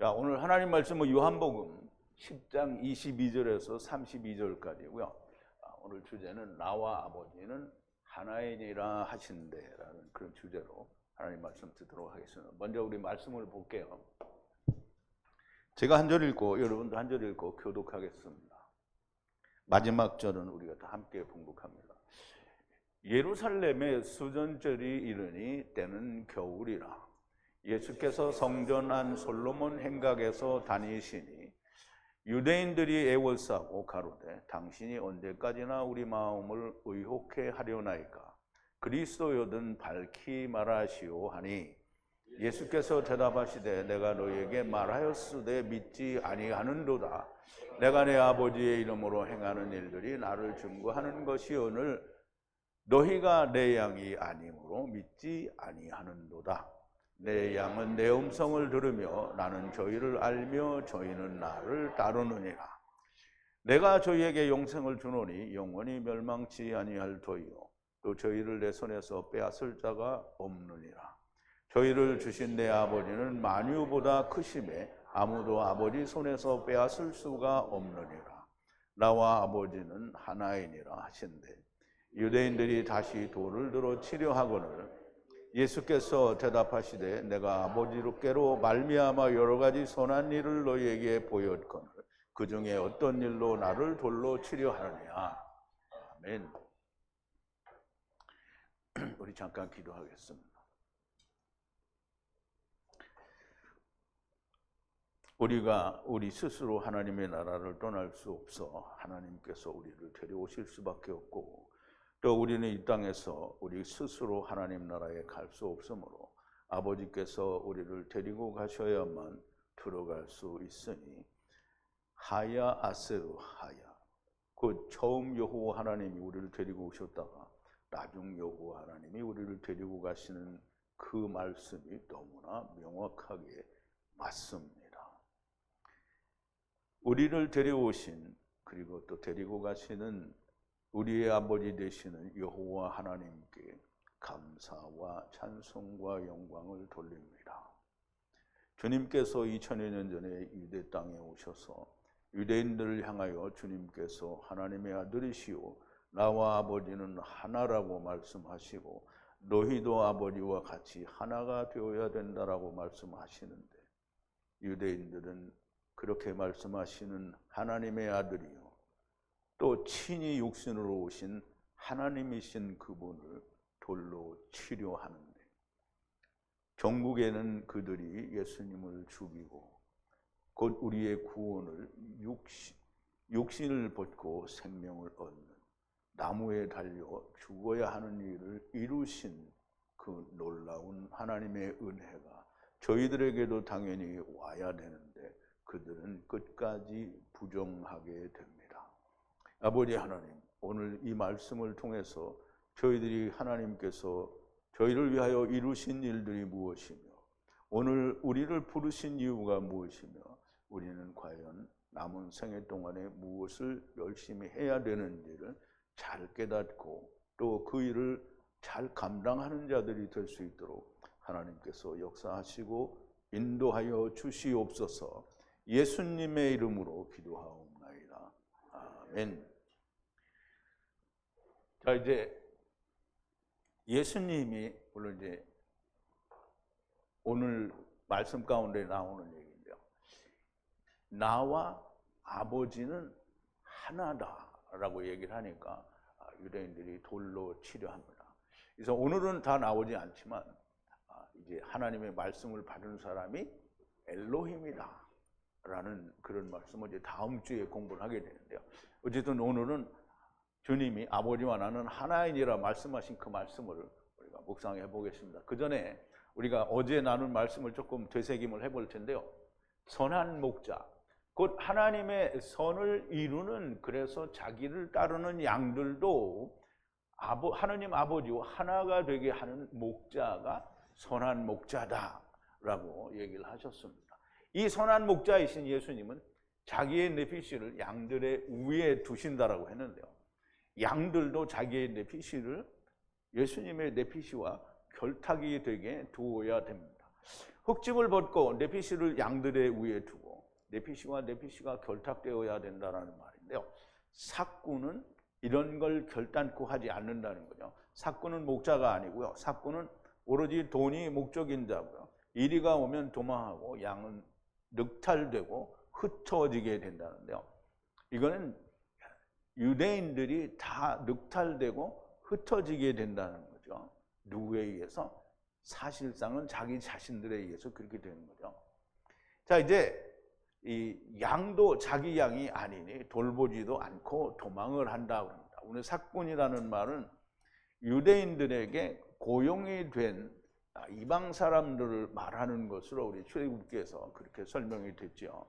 자, 오늘 하나님 말씀은 요한복음 10장 22절에서 32절까지고요. 오늘 주제는 나와 아버지는 하나이니라 하신대라는 그런 주제로 하나님 말씀 듣도록 하겠습니다. 먼저 우리 말씀을 볼게요. 제가 한 절 읽고 여러분도 한 절 읽고 교독하겠습니다. 마지막 절은 우리가 다 함께 봉독합니다. 예루살렘에 수전절이 이르니 때는 겨울이라. 예수께서 성전 안 솔로몬 행각에서 다니시니 유대인들이 애월싸고 가로되 당신이 언제까지나 우리 마음을 의혹해 하려나이까. 그리스도여든 밝히 말하시오 하니 예수께서 대답하시되 내가 너희에게 말하였으되 믿지 아니하는도다. 내가 내 아버지의 이름으로 행하는 일들이 나를 증거하는 것이오늘 너희가 내 양이 아니므로 믿지 아니하는도다. 내 양은 내 음성을 들으며 나는 저희를 알며 저희는 나를 따르느니라. 내가 저희에게 영생을 주노니 영원히 멸망치 아니할 터이요 또 저희를 내 손에서 빼앗을 자가 없느니라. 저희를 주신 내 아버지는 만유보다 크심에 아무도 아버지 손에서 빼앗을 수가 없느니라. 나와 아버지는 하나이니라 하신대. 유대인들이 다시 돌을 들어 치려 하거늘 예수께서 대답하시되 내가 아버지께로 말미암아 여러 가지 선한 일을 너희에게 보였거늘 그 중에 어떤 일로 나를 돌로 치려 하느냐. 아멘. 우리 잠깐 기도하겠습니다. 우리가 우리 스스로 하나님의 나라를 떠날 수 없어 하나님께서 우리를 데려오실 수밖에 없고 또 우리는 이 땅에서 우리 스스로 하나님 나라에 갈 수 없으므로 아버지께서 우리를 데리고 가셔야만 들어갈 수 있으니 하야 아세르 하야. 그 처음 여호와 하나님이 우리를 데리고 오셨다가 나중 여호와 하나님이 우리를 데리고 가시는 그 말씀이 너무나 명확하게 맞습니다. 우리를 데려오신 그리고 또 데리고 가시는 우리의 아버지 되시는 여호와 하나님께 감사와 찬송과 영광을 돌립니다. 주님께서 2000여 년 전에 유대 땅에 오셔서 유대인들을 향하여 주님께서 하나님의 아들이시오 나와 아버지는 하나라고 말씀하시고 너희도 아버지와 같이 하나가 되어야 된다라고 말씀하시는데 유대인들은 그렇게 말씀하시는 하나님의 아들이요 또 친히 육신으로 오신 하나님이신 그분을 돌로 치려 하는데 종국에는 그들이 예수님을 죽이고 곧 우리의 구원을 육신을 벗고 생명을 얻는 나무에 달려 죽어야 하는 일을 이루신 그 놀라운 하나님의 은혜가 저희들에게도 당연히 와야 되는데 그들은 끝까지 부정하게 됩니다. 아버지 하나님, 오늘 이 말씀을 통해서 저희들이 하나님께서 저희를 위하여 이루신 일들이 무엇이며 오늘 우리를 부르신 이유가 무엇이며 우리는 과연 남은 생애 동안에 무엇을 열심히 해야 되는지를 잘 깨닫고 또 그 일을 잘 감당하는 자들이 될 수 있도록 하나님께서 역사하시고 인도하여 주시옵소서. 예수님의 이름으로 기도하옵나이다. 아멘. 자, 이제 예수님이 물론 이제 오늘 말씀 가운데 나오는 얘기인데요. 나와 아버지는 하나다라고 얘기를 하니까 유대인들이 돌로 치려 합니다. 그래서 오늘은 다 나오지 않지만 이제 하나님의 말씀을 받은 사람이 엘로힘이다 라는 그런 말씀을 이제 다음 주에 공부를 하게 되는데요. 어쨌든 오늘은 주님이 아버지와 나는 하나이니라 말씀하신 그 말씀을 우리가 묵상해 보겠습니다. 그 전에 우리가 어제 나눈 말씀을 조금 되새김을 해볼 텐데요. 선한 목자, 곧 하나님의 선을 이루는 그래서 자기를 따르는 양들도 하나님 아버지와 하나가 되게 하는 목자가 선한 목자다라고 얘기를 하셨습니다. 이 선한 목자이신 예수님은 자기의 내피시를 양들의 위에 두신다라고 했는데요. 양들도 자기의 내피시를 예수님의 내피시와 결탁이 되게 두어야 됩니다. 흙집을 벗고 네피시를 양들의 위에 두고 네피시와 네피시가 결탁되어야 된다는 말인데요. 삭구는 이런 걸 결단코 하지 않는다는 거죠. 삭구는 목자가 아니고요. 삭구는 오로지 돈이 목적인 자고요. 이리가 오면 도망하고 양은 늑탈되고 흩어지게 된다는데요. 이거는 유대인들이 다 늑탈되고 흩어지게 된다는 거죠. 누구에 의해서? 사실상은 자기 자신들에 의해서 그렇게 되는 거죠. 자, 이제 이 양도 자기 양이 아니니 돌보지도 않고 도망을 한다고 합니다. 오늘 삭군이라는 말은 유대인들에게 고용이 된 이방 사람들을 말하는 것으로 우리 출애굽기에서 그렇게 설명이 됐죠.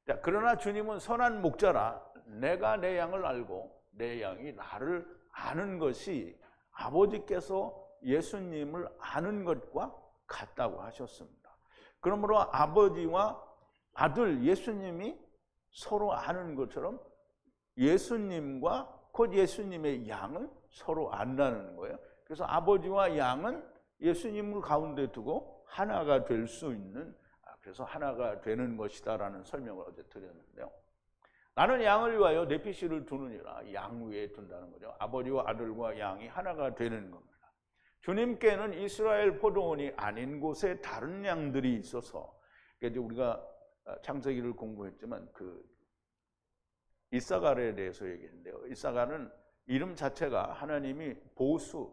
자, 그러나 주님은 선한 목자라 내가 내 양을 알고 내 양이 나를 아는 것이 아버지께서 예수님을 아는 것과 같다고 하셨습니다. 그러므로 아버지와 아들 예수님이 서로 아는 것처럼 예수님과 곧 예수님의 양을 서로 안다는 거예요. 그래서 아버지와 양은 예수님을 가운데 두고 하나가 될 수 있는, 그래서 하나가 되는 것이다라는 설명을 어제 드렸는데요. 나는 양을 위하여 네피시를 두느니라, 양 위에 둔다는 거죠. 아버지와 아들과 양이 하나가 되는 겁니다. 주님께는 이스라엘 포도원이 아닌 곳에 다른 양들이 있어서, 그러니까 우리가 창세기를 공부했지만 그 이사갈에 대해서 얘기했는데요. 이사갈은 이름 자체가 하나님이 보수,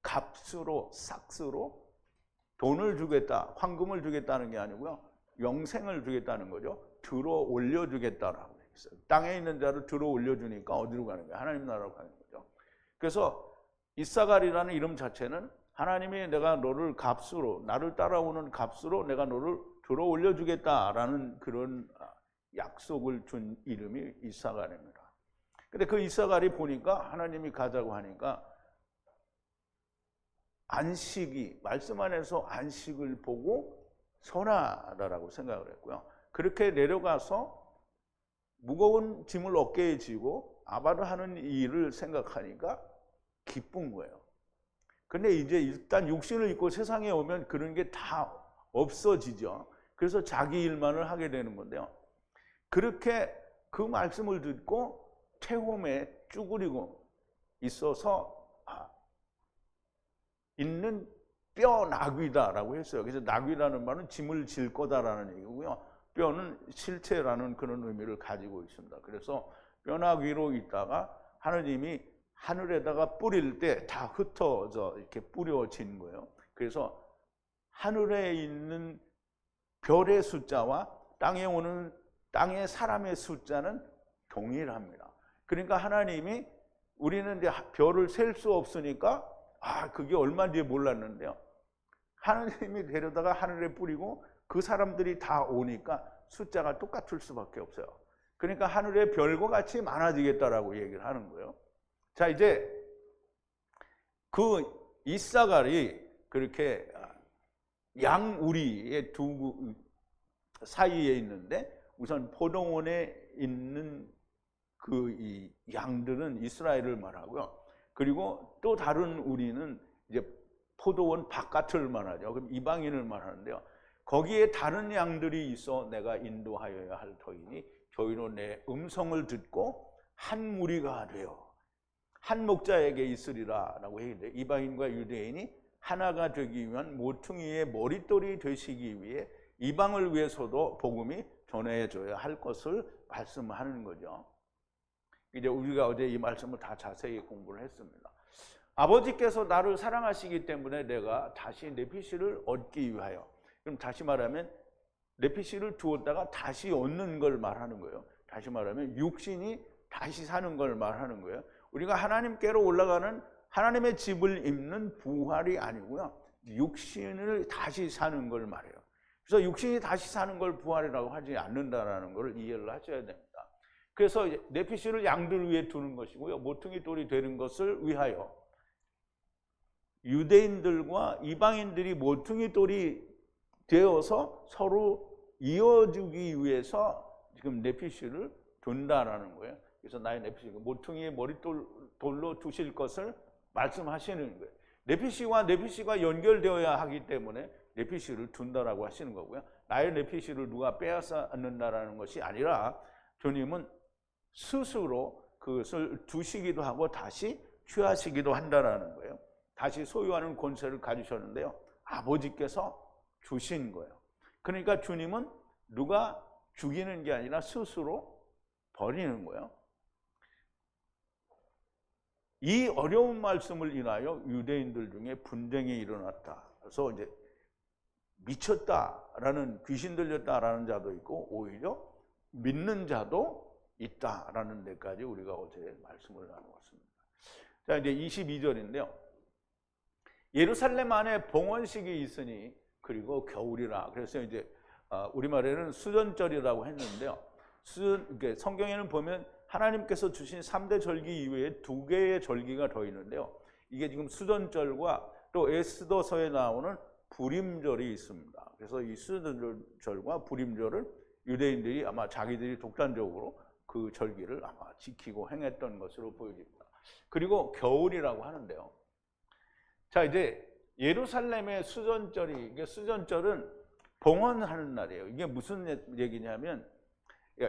값으로, 삭스로 돈을 주겠다, 황금을 주겠다는 게 아니고요. 영생을 주겠다는 거죠. 들어 올려주겠다라고 했어요. 땅에 있는 자를 들어 올려주니까 어디로 가는 거예요? 하나님 나라로 가는 거죠. 그래서 이사갈이라는 이름 자체는 하나님이 내가 너를 값으로, 나를 따라오는 값으로 내가 너를 들어 올려주겠다라는 그런 약속을 준 이름이 이사갈입니다. 근데 그 이사갈이 보니까 하나님이 가자고 하니까 안식이, 말씀 안에서 안식을 보고 선하다라고 생각을 했고요. 그렇게 내려가서 무거운 짐을 어깨에 지고 아바를 하는 일을 생각하니까 기쁜 거예요. 근데 이제 일단 육신을 입고 세상에 오면 그런 게 다 없어지죠. 그래서 자기 일만을 하게 되는 건데요. 그렇게 그 말씀을 듣고 태홈에 쭈그리고 있어서 있는 뼈 나귀다라고 했어요. 그래서 나귀라는 말은 짐을 질 거다라는 얘기고요. 뼈는 실체라는 그런 의미를 가지고 있습니다. 그래서 뼈나귀로 있다가 하느님이 하늘에다가 뿌릴 때 다 흩어져 이렇게 뿌려진 거예요. 그래서 하늘에 있는 별의 숫자와 땅에 오는 땅의 사람의 숫자는 동일합니다. 그러니까 하나님이, 우리는 이제 별을 셀 수 없으니까 그게 얼마인지 몰랐는데요. 하나님이 데려다가 하늘에 뿌리고 그 사람들이 다 오니까 숫자가 똑같을 수밖에 없어요. 그러니까 하늘의 별과 같이 많아지겠다라고 얘기를 하는 거예요. 자, 이제 그 이사갈이 그렇게 양우리의 두 사이에 있는데, 우선 포도원에 있는 그 이 양들은 이스라엘을 말하고요. 그리고 또 다른 우리는 이제 포도원 바깥을 말하죠. 그럼 이방인을 말하는데요. 거기에 다른 양들이 있어 내가 인도하여야 할 터이니 저희로 내 음성을 듣고 한 무리가 되어 한 목자에게 있으리라 라고 했는데, 이방인과 유대인이 하나가 되기 위한 모퉁이의 머릿돌이 되시기 위해 이방을 위해서도 복음이 전해져야 할 것을 말씀하는 거죠. 이제 우리가 어제 이 말씀을 다 자세히 공부를 했습니다. 아버지께서 나를 사랑하시기 때문에 내가 다시 네피시를 얻기 위하여, 그럼 다시 말하면 네피시를 두었다가 다시 얻는 걸 말하는 거예요. 다시 말하면 육신이 다시 사는 걸 말하는 거예요. 우리가 하나님께로 올라가는 하나님의 집을 입는 부활이 아니고요, 육신을 다시 사는 걸 말해요. 그래서 육신이 다시 사는 걸 부활이라고 하지 않는다라는 걸 이해를 하셔야 됩니다. 그래서 네피시를 양들 위에 두는 것이고요, 모퉁이 돌이 되는 것을 위하여 유대인들과 이방인들이 모퉁이 돌이 되어서 서로 이어주기 위해서 지금 네피시를 둔다라는 거예요. 그래서 나의 네피시, 모퉁이의 머릿돌로 두실 것을 말씀하시는 거예요. 네피시가 연결되어야 하기 때문에 네피시를 둔다라고 하시는 거고요. 나의 네피시를 누가 빼앗아 않는다라는 것이 아니라 주님은 스스로 그것을 두시기도 하고 다시 취하시기도 한다라는 거예요. 다시 소유하는 권세를 가지셨는데요. 아버지께서 주신 거예요. 그러니까 주님은 누가 죽이는 게 아니라 스스로 버리는 거예요. 이 어려운 말씀을 인하여 유대인들 중에 분쟁이 일어났다. 그래서 이제 미쳤다라는, 귀신 들렸다라는 자도 있고 오히려 믿는 자도 있다라는 데까지 우리가 어제 말씀을 나누었습니다. 자, 이제 22절인데요. 예루살렘 안에 봉헌식이 있으니 그리고 겨울이라. 그래서 이제 우리말에는 수전절이라고 했는데요. 성경에는 보면 하나님께서 주신 3대 절기 이외에 2개의 절기가 더 있는데요. 이게 지금 수전절과 또 에스더서에 나오는 부림절이 있습니다. 그래서 이 수전절과 부림절을 유대인들이 아마 자기들이 독단적으로 그 절기를 아마 지키고 행했던 것으로 보여집니다. 그리고 겨울이라고 하는데요. 자, 이제 예루살렘의 수전절이, 이게 수전절은 봉헌하는 날이에요. 이게 무슨 얘기냐면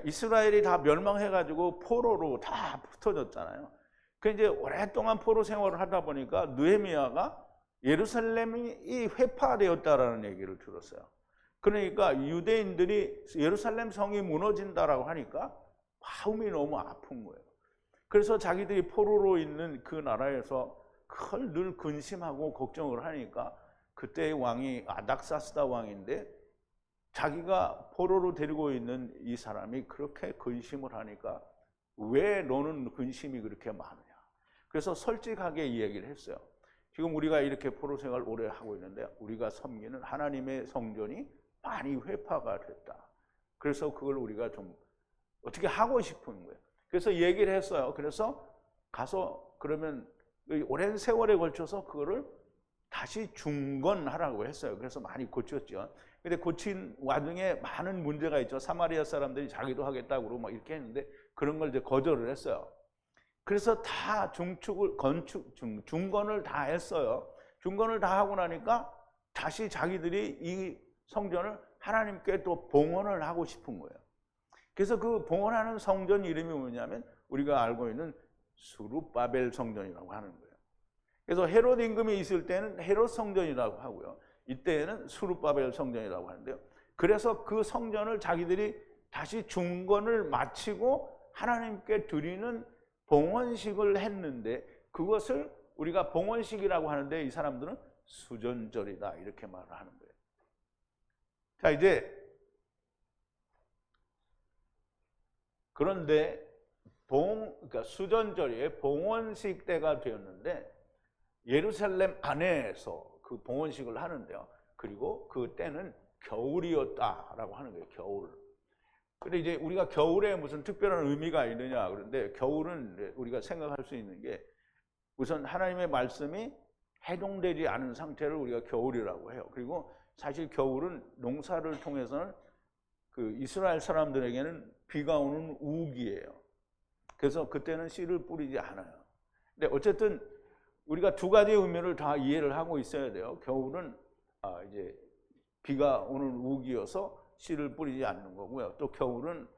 이스라엘이 다 멸망해가지고 포로로 다 흩어졌잖아요. 그 이제 오랫동안 포로 생활을 하다 보니까 느헤미야가 예루살렘이 회파되었다라는 얘기를 들었어요. 그러니까 유대인들이 예루살렘 성이 무너진다라고 하니까 마음이 너무 아픈 거예요. 그래서 자기들이 포로로 있는 그 나라에서 그걸 늘 근심하고 걱정을 하니까 그때의 왕이 아닥사스다 왕인데 자기가 포로로 데리고 있는 이 사람이 그렇게 근심을 하니까 왜 너는 근심이 그렇게 많으냐. 그래서 솔직하게 이야기를 했어요. 지금 우리가 이렇게 포로 생활 오래 하고 있는데 우리가 섬기는 하나님의 성전이 많이 회파가 됐다. 그래서 그걸 우리가 좀 어떻게 하고 싶은 거예요. 그래서 얘기를 했어요. 그래서 가서 그러면 오랜 세월에 걸쳐서 그거를 다시 중건하라고 했어요. 그래서 많이 고쳤죠. 근데 고친 와중에 많은 문제가 있죠. 사마리아 사람들이 자기도 하겠다고 그러고 막 이렇게 했는데 그런 걸 이제 거절을 했어요. 그래서 다 중건을 다 했어요. 중건을 다 하고 나니까 다시 자기들이 이 성전을 하나님께 또 봉헌을 하고 싶은 거예요. 그래서 그 봉헌하는 성전 이름이 뭐냐면 우리가 알고 있는 스룹바벨 성전이라고 하는 거예요. 그래서 헤롯 임금이 있을 때는 헤롯 성전이라고 하고요. 이때에는 스룹바벨 성전이라고 하는데요. 그래서 그 성전을 자기들이 다시 중건을 마치고 하나님께 드리는 봉헌식을 했는데 그것을 우리가 봉헌식이라고 하는데 이 사람들은 수전절이다 이렇게 말을 하는 거예요. 자, 이제 그런데 그러니까 수전절이 봉헌식 때가 되었는데 예루살렘 안에서 그 봉헌식을 하는데요. 그리고 그 때는 겨울이었다라고 하는 거예요. 겨울. 근데 이제 우리가 겨울에 무슨 특별한 의미가 있느냐 그런데 겨울은 우리가 생각할 수 있는 게 우선 하나님의 말씀이 해동되지 않은 상태를 우리가 겨울이라고 해요. 그리고 사실 겨울은 농사를 통해서는 그 이스라엘 사람들에게는 비가 오는 우기예요. 그래서 그때는 씨를 뿌리지 않아요. 근데 어쨌든 우리가 두 가지의 의미를 다 이해를 하고 있어야 돼요. 겨울은 이제 비가 오는 우기여서 씨를 뿌리지 않는 거고요. 또 겨울은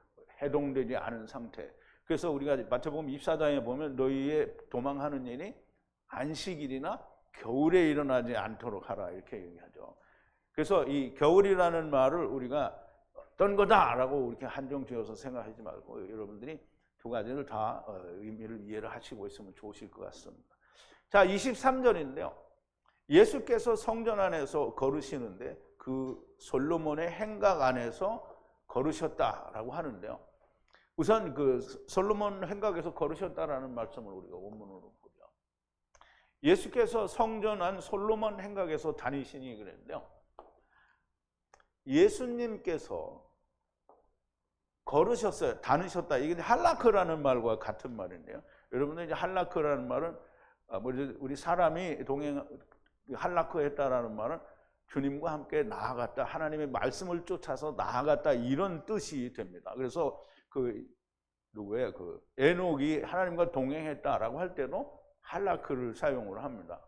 해동되지 않은 상태. 그래서 우리가 마태복음 24장에 보면 너희의 도망하는 일이 안식일이나 겨울에 일어나지 않도록 하라 이렇게 얘기하죠. 그래서 이 겨울이라는 말을 우리가 어떤 거다라고 이렇게 한정 지어서 생각하지 말고 여러분들이 두 가지를 다 의미를 이해를 하시고 있으면 좋으실 것 같습니다. 자, 23절인데요. 예수께서 성전 안에서 걸으시는데 그 솔로몬의 행각 안에서 걸으셨다라고 하는데요. 우선 그 솔로몬 행각에서 걸으셨다라는 말씀을 우리가 원문으로 보죠. 예수께서 성전 안 솔로몬 행각에서 다니시니 그랬는데요. 예수님께서 걸으셨어요. 다니셨다. 이게 할라크라는 말과 같은 말인데요. 여러분들 이제 할라크라는 말은 우리 사람이 할라크했다라는 말은 주님과 함께 나아갔다. 하나님의 말씀을 쫓아서 나아갔다. 이런 뜻이 됩니다. 그래서 에녹이 하나님과 동행했다라고 할 때도 할라크를 사용을 합니다.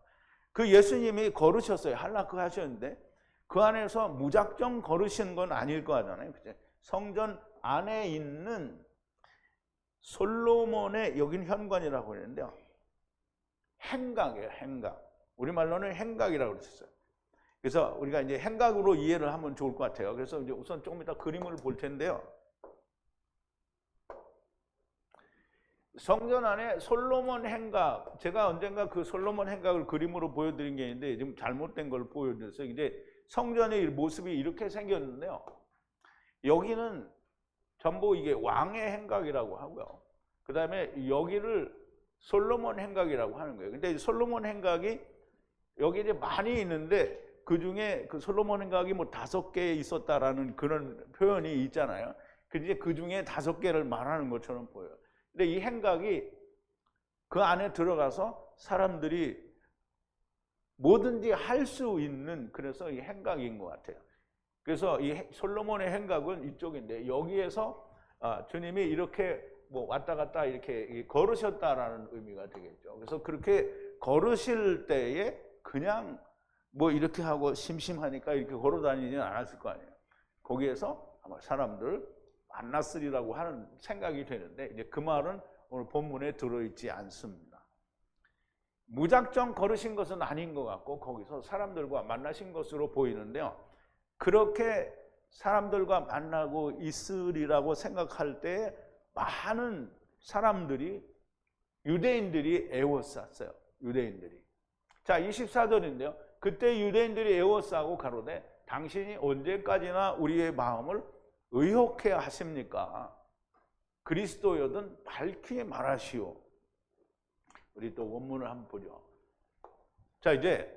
그 예수님이 걸으셨어요. 할라크 하셨는데 그 안에서 무작정 걸으신 건 아닐 거 하잖아요. 그죠? 성전 안에 있는 솔로몬의, 여긴 현관이라고 그랬는데요, 행각이에요. 행각. 우리말로는 행각이라고 그랬어요. 그래서 우리가 이제 행각으로 이해를 하면 좋을 것 같아요. 그래서 이제 우선 조금 이따 그림을 볼 텐데요. 성전 안에 솔로몬 행각, 제가 언젠가 그 솔로몬 행각을 그림으로 보여드린 게 있는데 지금 잘못된 걸 보여드렸어요. 이제 성전의 모습이 이렇게 생겼는데요. 여기는 전부 이게 왕의 행각이라고 하고요. 그 다음에 여기를 솔로몬 행각이라고 하는 거예요. 근데 솔로몬 행각이 여기 이제 많이 있는데 그 중에 그 솔로몬 행각이 뭐 5개 있었다라는 그런 표현이 있잖아요. 근데 그 중에 5개를 말하는 것처럼 보여요. 근데 이 행각이 그 안에 들어가서 사람들이 뭐든지 할 수 있는, 그래서 이 행각인 것 같아요. 그래서 이 솔로몬의 행각은 이쪽인데 여기에서 주님이 이렇게 뭐 왔다 갔다 이렇게 걸으셨다라는 의미가 되겠죠. 그래서 그렇게 걸으실 때에 그냥 뭐 이렇게 하고 심심하니까 이렇게 걸어 다니지는 않았을 거 아니에요. 거기에서 아마 사람들 만났으리라고 하는 생각이 되는데 이제 그 말은 오늘 본문에 들어있지 않습니다. 무작정 걸으신 것은 아닌 것 같고 거기서 사람들과 만나신 것으로 보이는데요. 그렇게 사람들과 만나고 있으리라고 생각할 때 많은 사람들이, 유대인들이 애워쌌어요. 유대인들이. 자, 24절인데요. 그때 유대인들이 애워싸고 가로되 당신이 언제까지나 우리의 마음을 의혹해 하십니까? 그리스도여든 밝히 말하시오. 우리 또 원문을 한번 보죠. 자, 이제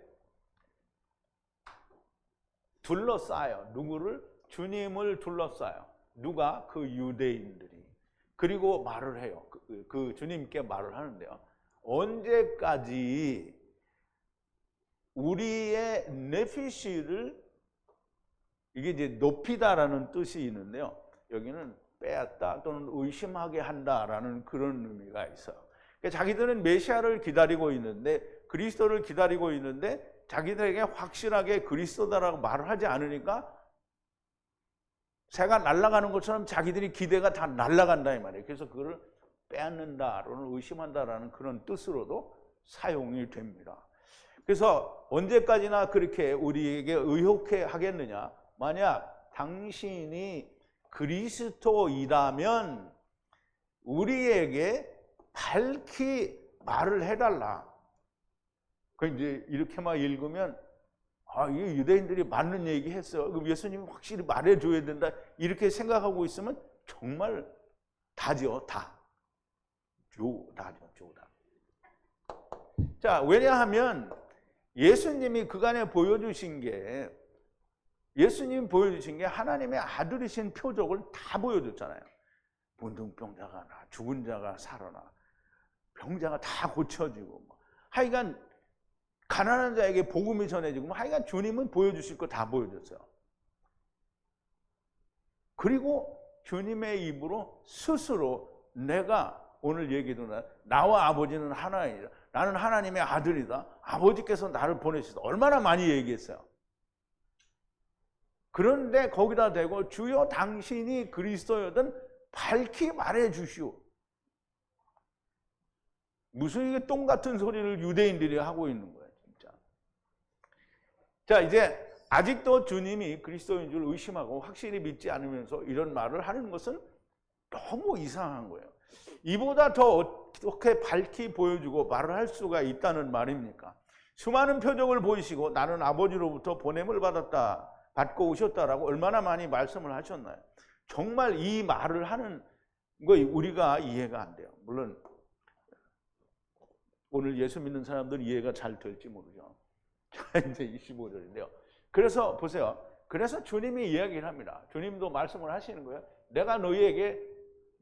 둘러싸요. 누구를? 주님을 둘러싸요. 누가? 그 유대인들이. 그리고 말을 해요. 그 주님께 말을 하는데요. 언제까지 우리의 네피시를, 이게 이제 높이다라는 뜻이 있는데요. 여기는 빼앗다 또는 의심하게 한다라는 그런 의미가 있어요. 그러니까 자기들은 메시아를 기다리고 있는데, 그리스도를 기다리고 있는데 자기들에게 확실하게 그리스도다라고 말을 하지 않으니까 새가 날아가는 것처럼 자기들이 기대가 다 날아간다 이 말이에요. 그래서 그거를 빼앗는다 또는 의심한다라는 그런 뜻으로도 사용이 됩니다. 그래서 언제까지나 그렇게 우리에게 의혹해 하겠느냐? 만약 당신이 그리스도이라면 우리에게 밝히 말을 해달라. 그 이제 이렇게만 읽으면 이 유대인들이 맞는 얘기 했어. 그럼 예수님이 확실히 말해줘야 된다. 이렇게 생각하고 있으면 정말 다죠, 다. 다죠. 자, 왜냐하면 예수님이 그간에 보여주신 게, 하나님의 아들이신 표적을 다 보여줬잖아요. 문둥병자가 나, 죽은 자가 살아나, 병자가 다 고쳐지고, 하여간 가난한 자에게 복음이 전해지고, 하여간 주님은 보여주실 거 다 보여줬어요. 그리고 주님의 입으로 스스로 내가 오늘 얘기도 나와 아버지는 하나이다. 나는 하나님의 아들이다. 아버지께서 나를 보내시다. 얼마나 많이 얘기했어요. 그런데 거기다 대고 주여 당신이 그리스도여든 밝히 말해 주시오. 무슨 이게 똥 같은 소리를 유대인들이 하고 있는 거예요, 진짜. 자, 이제 아직도 주님이 그리스도인 줄 의심하고 확실히 믿지 않으면서 이런 말을 하는 것은 너무 이상한 거예요. 이보다 더 어떻게 밝히 보여주고 말을 할 수가 있다는 말입니까? 수많은 표적을 보이시고 나는 아버지로부터 보냄을 받고 오셨다라고 얼마나 많이 말씀을 하셨나요? 정말 이 말을 하는 거 우리가 이해가 안 돼요. 물론 오늘 예수 믿는 사람들 이해가 잘 될지 모르죠. 자, 이제 25절인데요. 그래서 보세요. 그래서 주님이 이야기를 합니다. 주님도 말씀을 하시는 거예요. 내가 너희에게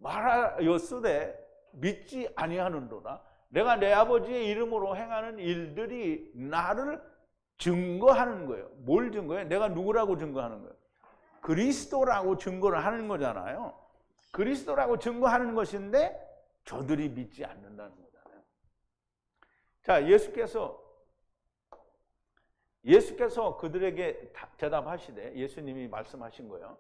말하였으되 믿지 아니하는도다. 내가 내 아버지의 이름으로 행하는 일들이 나를 증거하는 거예요. 뭘 증거해? 내가 누구라고 증거하는 거예요? 그리스도라고 증거를 하는 거잖아요. 그리스도라고 증거하는 것인데 저들이 믿지 않는다는 거잖아요. 자, 예수께서 예수께서 그들에게 대답하시되 예수님이 말씀하신 거예요.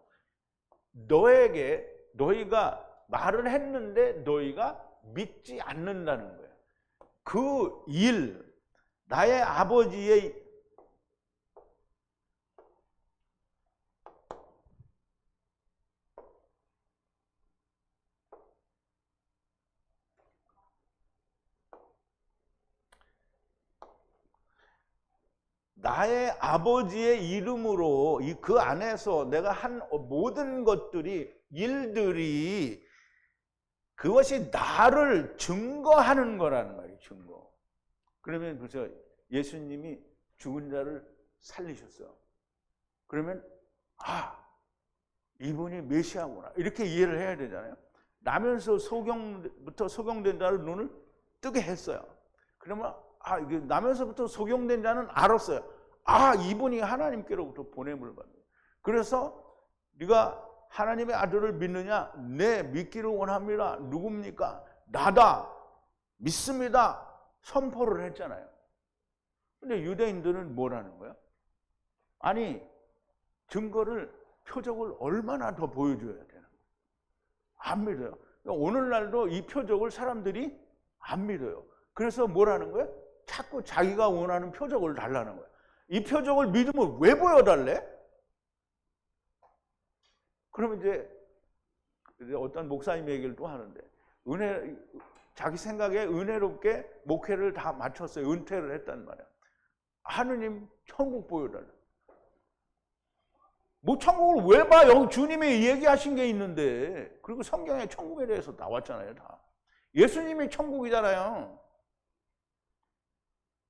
너희가 말을 했는데 너희가 믿지 않는다는 거예요. 그 일, 나의 아버지의 나의 아버지의 이름으로 그 안에서 내가 한 모든 것들이, 일들이 그것이 나를 증거하는 거라는 말이에요. 증거. 그러면 그래서 예수님이 죽은 자를 살리셨어요. 그러면 이분이 메시아구나 이렇게 이해를 해야 되잖아요. 나면서 소경된 자를 눈을 뜨게 했어요. 그러면 이게 나면서부터 소경된 자는 알았어요. 이분이 하나님께로부터 보냄을 받는. 그래서 네가 하나님의 아들을 믿느냐? 네, 믿기를 원합니다. 누굽니까? 나다. 믿습니다. 선포를 했잖아요. 근데 유대인들은 뭐라는 거야? 아니, 증거를, 표적을 얼마나 더 보여줘야 되는 거야? 안 믿어요. 그러니까 오늘날도 이 표적을 사람들이 안 믿어요. 그래서 뭐라는 거야? 자꾸 자기가 원하는 표적을 달라는 거야. 이 표적을 믿으면 왜 보여달래? 그러면 이제 어떤 목사님 얘기를 또 하는데, 자기 생각에 은혜롭게 목회를 다 마쳤어요. 은퇴를 했단 말이야. 하느님 천국 보여달래. 뭐 천국을 왜 봐? 여기 주님이 얘기하신 게 있는데. 그리고 성경에 천국에 대해서 나왔잖아요. 다. 예수님이 천국이잖아요.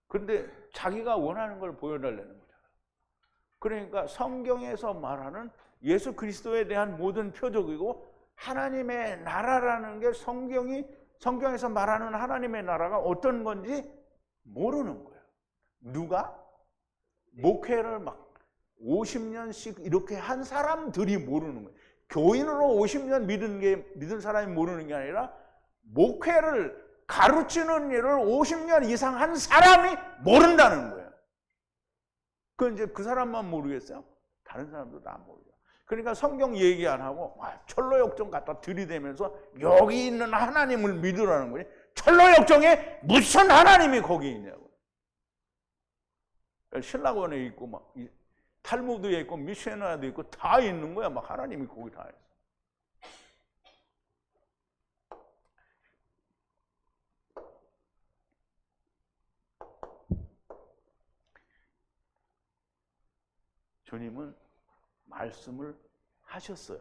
그런데 자기가 원하는 걸 보여달라는 거잖아요. 그러니까 성경에서 말하는 예수 그리스도에 대한 모든 표적이고, 하나님의 나라라는 게 성경에서 말하는 하나님의 나라가 어떤 건지 모르는 거예요. 누가? 목회를 막 50년씩 이렇게 한 사람들이 모르는 거예요. 교인으로 50년 믿은 사람이 모르는 게 아니라 목회를 가르치는 일을 50년 이상 한 사람이 모른다는 거예요. 이제 그 사람만 모르겠어요? 다른 사람도 다 모르죠. 그러니까 성경 얘기 안 하고 철로역정 갖다 들이대면서 여기 있는 하나님을 믿으라는 거지. 철로역정에 무슨 하나님이 거기 있냐고. 신라원에 있고 막 탈무드에 있고 미쉐나도 있고 다 있는 거야. 막 하나님이 거기 다 있어. 주님은 말씀을 하셨어요.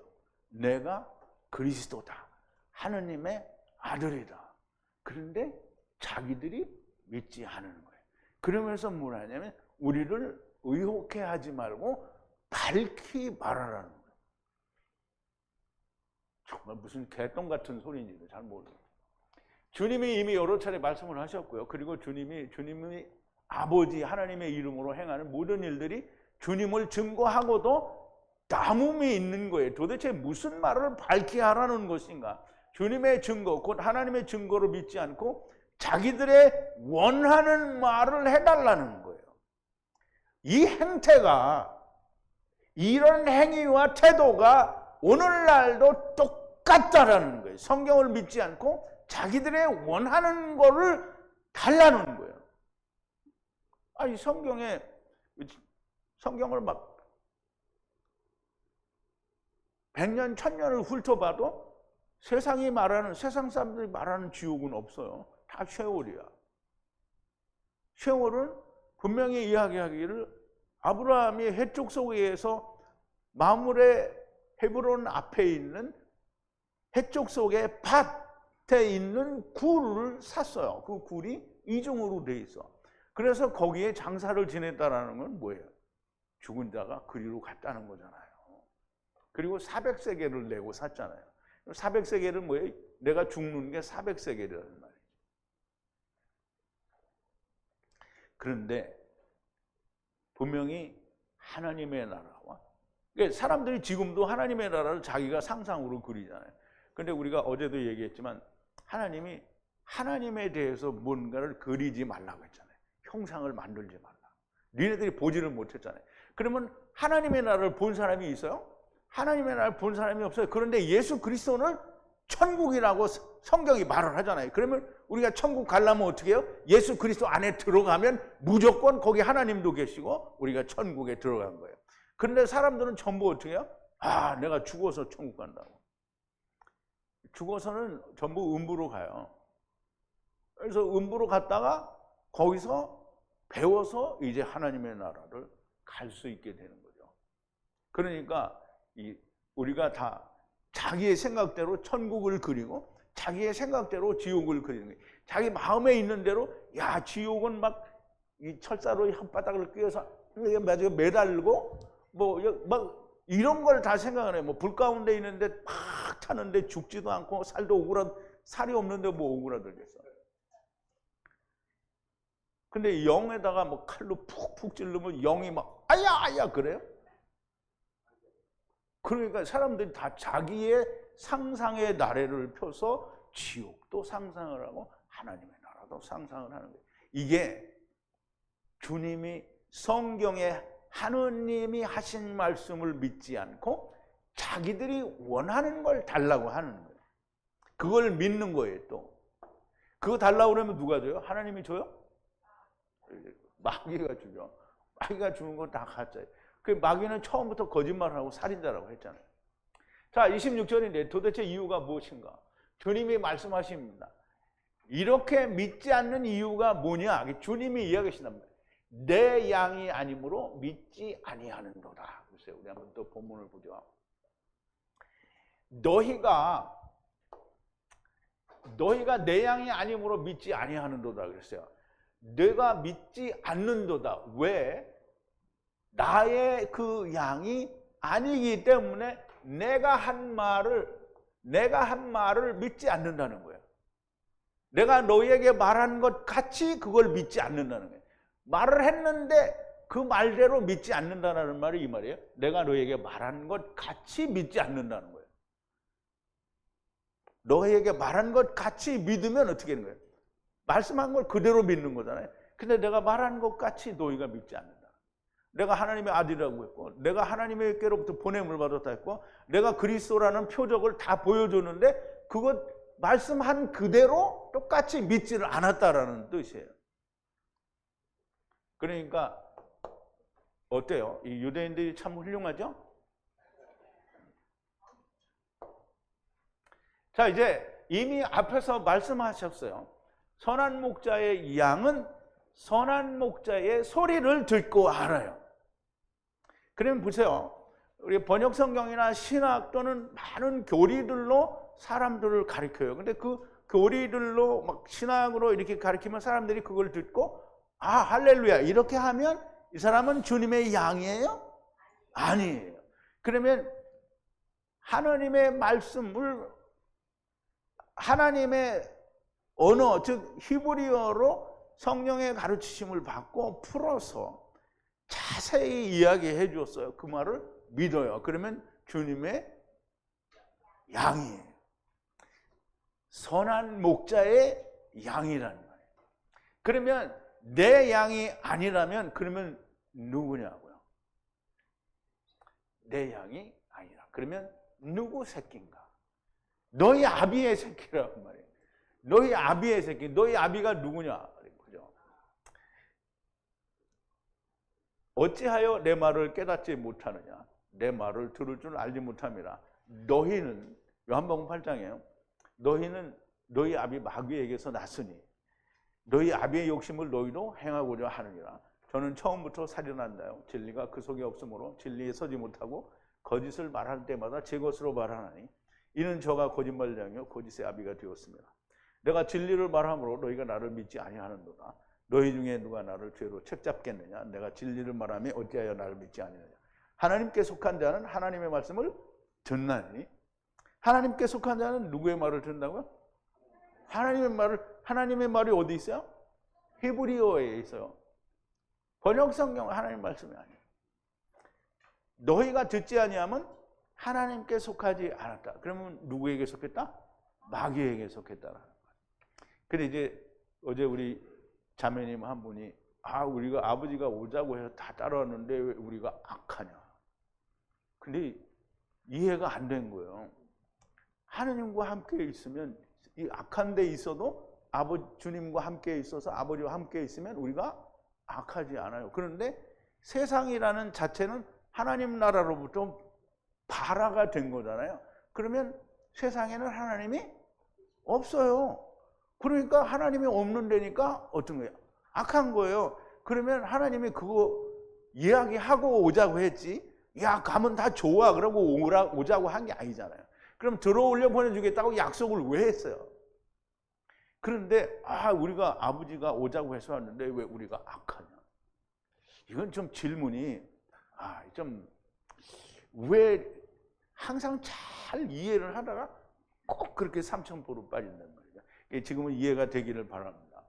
내가 그리스도다. 하느님의 아들이다. 그런데 자기들이 믿지 않는 거예요. 그러면서 뭘 하냐면 우리를 의혹해 하지 말고 밝히 말하라는 거예요. 정말 무슨 개똥 같은 소리인지도 잘 모르겠어요. 주님이 이미 여러 차례 말씀을 하셨고요. 그리고 주님이 아버지 하나님의 이름으로 행하는 모든 일들이 주님을 증거하고도 남음이 있는 거예요. 도대체 무슨 말을 밝히 하라는 것인가? 주님의 증거, 곧 하나님의 증거로 믿지 않고 자기들의 원하는 말을 해달라는 거예요. 이 행태가, 이런 행위와 태도가 오늘날도 똑같다라는 거예요. 성경을 믿지 않고 자기들의 원하는 거를 달라는 거예요. 성경을 막 100년, 1000년을 훑어봐도 세상 사람들이 말하는 지옥은 없어요. 다 쉐월이야. 쉐월은 분명히 이야기하기를 아브라함이 해쪽 속에서 마므레 헤브론 앞에 있는 해쪽 속의 밭에 있는 굴을 샀어요. 그 굴이 이중으로 돼 있어. 그래서 거기에 장사를 지냈다라는 건 뭐예요? 죽은 자가 그리로 갔다는 거잖아요. 그리고 400세겔을 내고 샀잖아요. 400세겔은 뭐예요? 내가 죽는 게 400세겔이라는 말이에요. 그런데 분명히 하나님의 나라와, 그러니까 사람들이 지금도 하나님의 나라를 자기가 상상으로 그리잖아요. 그런데 우리가 어제도 얘기했지만 하나님이 하나님에 대해서 뭔가를 그리지 말라고 했잖아요. 형상을 만들지 말라. 니네들이 보지를 못했잖아요. 그러면 하나님의 나라를 본 사람이 있어요? 하나님의 나라를 본 사람이 없어요. 그런데 예수 그리스도는 천국이라고 성경이 말을 하잖아요. 그러면 우리가 천국 가려면 어떻게 해요? 예수 그리스도 안에 들어가면 무조건 거기 하나님도 계시고 우리가 천국에 들어간 거예요. 그런데 사람들은 전부 어떻게 해요? 아, 내가 죽어서 천국 간다고. 죽어서는 전부 음부로 가요. 그래서 음부로 갔다가 거기서 배워서 이제 하나님의 나라를 갈 수 있게 되는 거죠. 그러니까 우리가 다 자기의 생각대로 천국을 그리고 자기의 생각대로 지옥을 그리는 거예요. 자기 마음에 있는 대로 야, 지옥은 막 이 철사로 혓바닥을 끼워서 매달고 막 이런 걸 다 생각을 해요. 뭐 불 가운데 있는데 막 타는데 죽지도 않고 살이 없는데 뭐 오그라들겠어. 근데 영에다가 뭐 칼로 푹푹 찌르면 영이 막 아야 그래요? 그러니까 사람들이 다 자기의 상상의 나래를 펴서 지옥도 상상을 하고 하나님의 나라도 상상을 하는 거예요. 이게 주님이 성경에 하느님이 하신 말씀을 믿지 않고 자기들이 원하는 걸 달라고 하는 거예요. 그걸 믿는 거예요. 또 그거 달라고 그러면 누가 줘요? 하나님이 줘요? 마귀가 주죠. 마귀가 주는 건 다 가짜예요. 그 마귀는 처음부터 거짓말하고 살인자라고 했잖아요. 자, 26절인데 도대체 이유가 무엇인가? 주님이 말씀하십니다. 이렇게 믿지 않는 이유가 뭐냐? 주님이 이야기하신단 말이에요. 내 양이 아니므로 믿지 아니하는도다. 글쎄요, 우리 한번 또 본문을 보죠. 너희가 내 양이 아니므로 믿지 아니하는도다 그랬어요. 내가 믿지 않는도다. 왜? 나의 그 양이 아니기 때문에 내가 한 말을 믿지 않는다는 거예요. 내가 너희에게 말한 것 같이 그걸 믿지 않는다는 거예요. 말을 했는데 그 말대로 믿지 않는다는 말이 이 말이에요. 내가 너희에게 말한 것 같이 믿지 않는다는 거예요. 너희에게 말한 것 같이 믿으면 어떻게 되는 거예요? 말씀한 걸 그대로 믿는 거잖아요. 근데 내가 말한 것 같이 너희가 믿지 않는다. 내가 하나님의 아들이라고 했고 내가 하나님께로부터 보냄을 받았다 했고 내가 그리스도라는 표적을 다 보여줬는데 그것 말씀한 그대로 똑같이 믿지를 않았다라는 뜻이에요. 그러니까 어때요? 이 유대인들이 참 훌륭하죠? 자, 이제 이미 앞에서 말씀하셨어요. 선한 목자의 양은 선한 목자의 소리를 듣고 알아요. 그러면 보세요. 우리 번역 성경이나 신학 또는 많은 교리들로 사람들을 가르쳐요. 근데 그 교리들로 막 신학으로 이렇게 가르치면 사람들이 그걸 듣고 아, 할렐루야. 이렇게 하면 이 사람은 주님의 양이에요? 아니에요. 그러면 하나님의 말씀을 하나님의 언어, 즉 히브리어로 성령의 가르치심을 받고 풀어서 자세히 이야기해 줬어요. 그 말을 믿어요. 그러면 주님의 양이에요. 선한 목자의 양이라는 말이에요. 그러면 내 양이 아니라면 그러면 누구냐고요? 내 양이 아니라. 그러면 누구 새끼인가? 너희 아비의 새끼라고 말이에요. 너희 아비의 새끼. 너희 아비가 누구냐? 그죠? 어찌하여 내 말을 깨닫지 못하느냐? 내 말을 들을 줄 알지 못함이라. 너희는 요한복음 8장이에요. 너희는 너희 아비 마귀에게서 났으니 너희 아비의 욕심을 너희도 행하고자 하느니라. 저는 처음부터 살인한다요. 진리가 그 속에 없으므로 진리에 서지 못하고 거짓을 말할 때마다 제 것으로 말하나니 이는 저가 거짓말장이요 거짓의 아비가 되었습니다. 내가 진리를 말함으로 너희가 나를 믿지 아니하는도다. 너희 중에 누가 나를 죄로 책잡겠느냐? 내가 진리를 말하며 어찌하여 나를 믿지 아니하느냐? 하나님께 속한 자는 하나님의 말씀을 듣나니 하나님께 속한 자는 누구의 말을 듣는다고요? 하나님의 말이 어디 있어요? 히브리어에 있어요. 번역 성경은 하나님 말씀이 아니에요. 너희가 듣지 아니하면 하나님께 속하지 않았다. 그러면 누구에게 속했다? 마귀에게 속했다라는 거예요. 근데 이제 어제 우리 자매님 한 분이 우리가 아버지가 오자고 해서 다 따라왔는데 왜 우리가 악하냐. 근데 이해가 안 된 거예요. 하느님과 함께 있으면, 이 악한 데 있어도 주님과 함께 있어서 아버지와 함께 있으면 우리가 악하지 않아요. 그런데 세상이라는 자체는 하나님 나라로부터 발화가 된 거잖아요. 그러면 세상에는 하나님이 없어요. 그러니까 하나님이 없는 데니까 어떤 거예요? 악한 거예요. 그러면 하나님이 그거 이야기하고 오자고 했지, 야 가면 다 좋아 그러고 오자고 한 게 아니잖아요. 그럼 들어올려 보내주겠다고 약속을 왜 했어요? 그런데 우리가 아버지가 오자고 해서 왔는데 왜 우리가 악하냐? 이건 좀 질문이 좀 왜 항상 잘 이해를 하다가 꼭 그렇게 삼천포로 빠진단 말이죠. 지금은 이해가 되기를 바랍니다.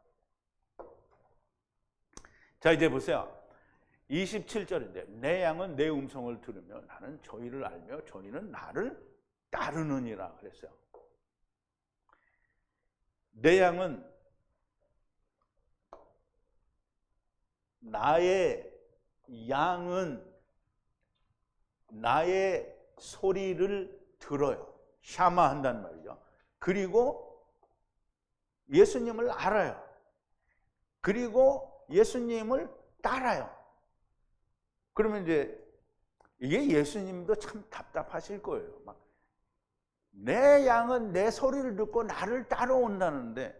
자, 이제 보세요. 27절인데 내 양은 내 음성을 들으며 나는 저희를 알며 저희는 나를 따르느니라 그랬어요. 내 양은 나의 소리를 들어요. 샤마한단 말이죠. 그리고 예수님을 알아요. 그리고 예수님을 따라요. 그러면 이제 이게 예수님도 참 답답하실 거예요. 막 내 양은 내 소리를 듣고 나를 따라온다는데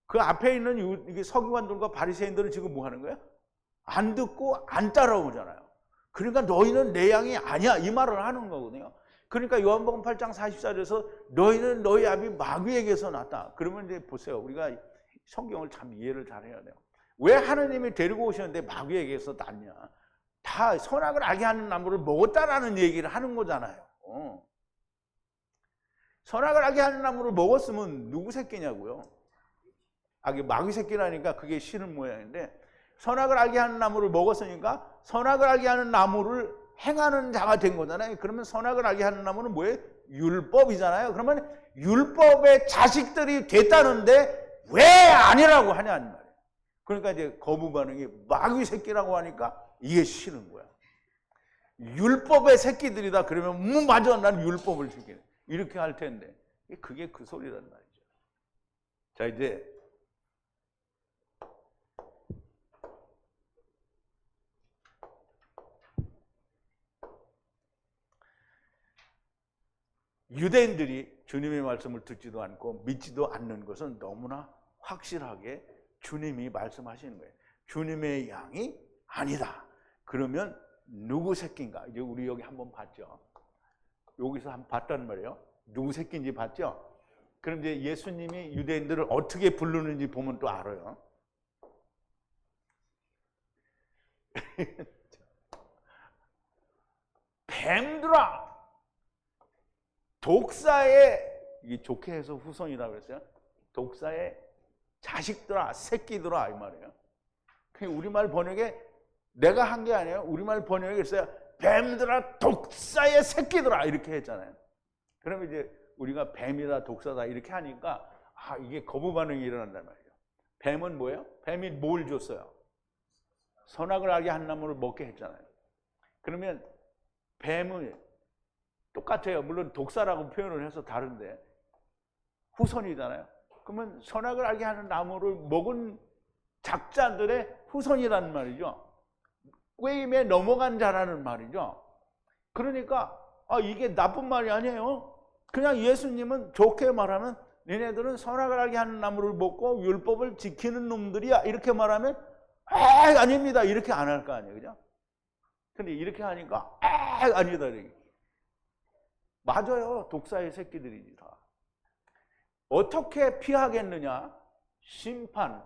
그 앞에 있는 이게 서기관들과 바리새인들은 지금 뭐 하는 거야? 안 듣고 안 따라오잖아요. 그러니까 너희는 내 양이 아니야 이 말을 하는 거거든요. 그러니까 요한복음 8장 44절에서 너희는 너희 아비 마귀에게서 났다. 그러면 이제 보세요. 우리가 성경을 참 이해를 잘 해야 돼요. 왜 하느님이 데리고 오셨는데 마귀에게서 났냐? 다 선악을 알게 하는 나무를 먹었다라는 얘기를 하는 거잖아요. 선악을 알게 하는 나무를 먹었으면 누구 새끼냐고요? 마귀 새끼라니까 그게 싫은 모양인데, 선악을 알게 하는 나무를 먹었으니까 선악을 알게 하는 나무를 행하는 자가 된 거잖아요. 그러면 선악을 알게 하는 나무는 뭐예요? 율법이잖아요. 그러면 율법의 자식들이 됐다는데 왜 아니라고 하냐는 말이에요. 그러니까 이제 거부 반응이 마귀 새끼라고 하니까 이게 싫은 거야. 율법의 새끼들이다 그러면 맞아, 난 율법을 지키네 이렇게 할 텐데 그게 그 소리란 말이죠. 자, 이제 유대인들이 주님의 말씀을 듣지도 않고 믿지도 않는 것은 너무나 확실하게 주님이 말씀하시는 거예요. 주님의 양이 아니다. 그러면 누구 새끼인가? 이제 우리 여기 한번 봤죠. 여기서 한번 봤단 말이에요. 누구 새끼인지 봤죠? 그럼 이제 예수님이 유대인들을 어떻게 부르는지 보면 또 알아요. 뱀들아! 독사의, 이게 좋게 해서 후손이라고 그랬어요. 독사의 자식들아, 새끼들아 이 말이에요. 우리말 번역에 내가 한 게 아니에요. 우리말 번역에 있어요. 뱀들아, 독사의 새끼들아 이렇게 했잖아요. 그러면 이제 우리가 뱀이다, 독사다 이렇게 하니까 이게 거부 반응이 일어난단 말이에요. 뱀은 뭐예요? 뱀이 뭘 줬어요? 선악을 알게 한 나무를 먹게 했잖아요. 그러면 뱀은 똑같아요. 물론 독사라고 표현을 해서 다른데 후손이잖아요. 그러면 선악을 알게 하는 나무를 먹은 작자들의 후손이라는 말이죠. 꾀임에 넘어간 자라는 말이죠. 그러니까 이게 나쁜 말이 아니에요. 그냥 예수님은 좋게 말하면 너네들은 선악을 알게 하는 나무를 먹고 율법을 지키는 놈들이야 이렇게 말하면 아닙니다 이렇게 안 할 거 아니에요. 그죠? 근데 이렇게 하니까 아니다 이렇게. 맞아요. 독사의 새끼들이지 다. 어떻게 피하겠느냐? 심판.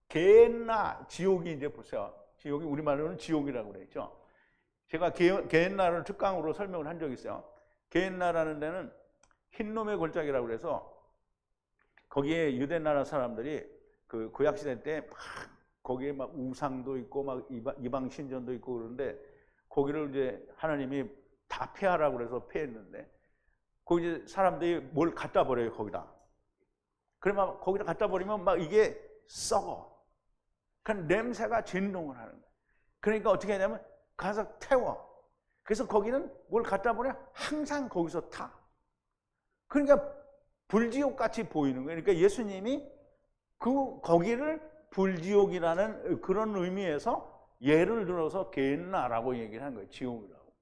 게헨나, 지옥이 이제 보세요. 지옥이 우리말로는 지옥이라고 그랬죠. 제가 게헨나를 특강으로 설명을 한 적이 있어요. 게헨나라는 데는 흰놈의 골짜기라고 그래서 거기에 유대 나라 사람들이 그 구약시대 때 막 거기에 막 우상도 있고 막 이방 신전도 있고 그러는데 거기를 이제 하나님이 다 폐하라고 그래서 폐했는데 거기 이제 사람들이 뭘 갖다 버려요 거기다. 그러면 거기다 갖다 버리면 막 이게 썩어. 그 냄새가 진동을 하는 거예요. 그러니까 어떻게 하냐면 가서 태워. 그래서 거기는 뭘 갖다 보냐? 항상 거기서 타. 그러니까 불지옥같이 보이는 거예요. 그러니까 예수님이 거기를 불지옥이라는 그런 의미에서 예를 들어서 게hen나라고 얘기를 한 거예요. 지옥이라고.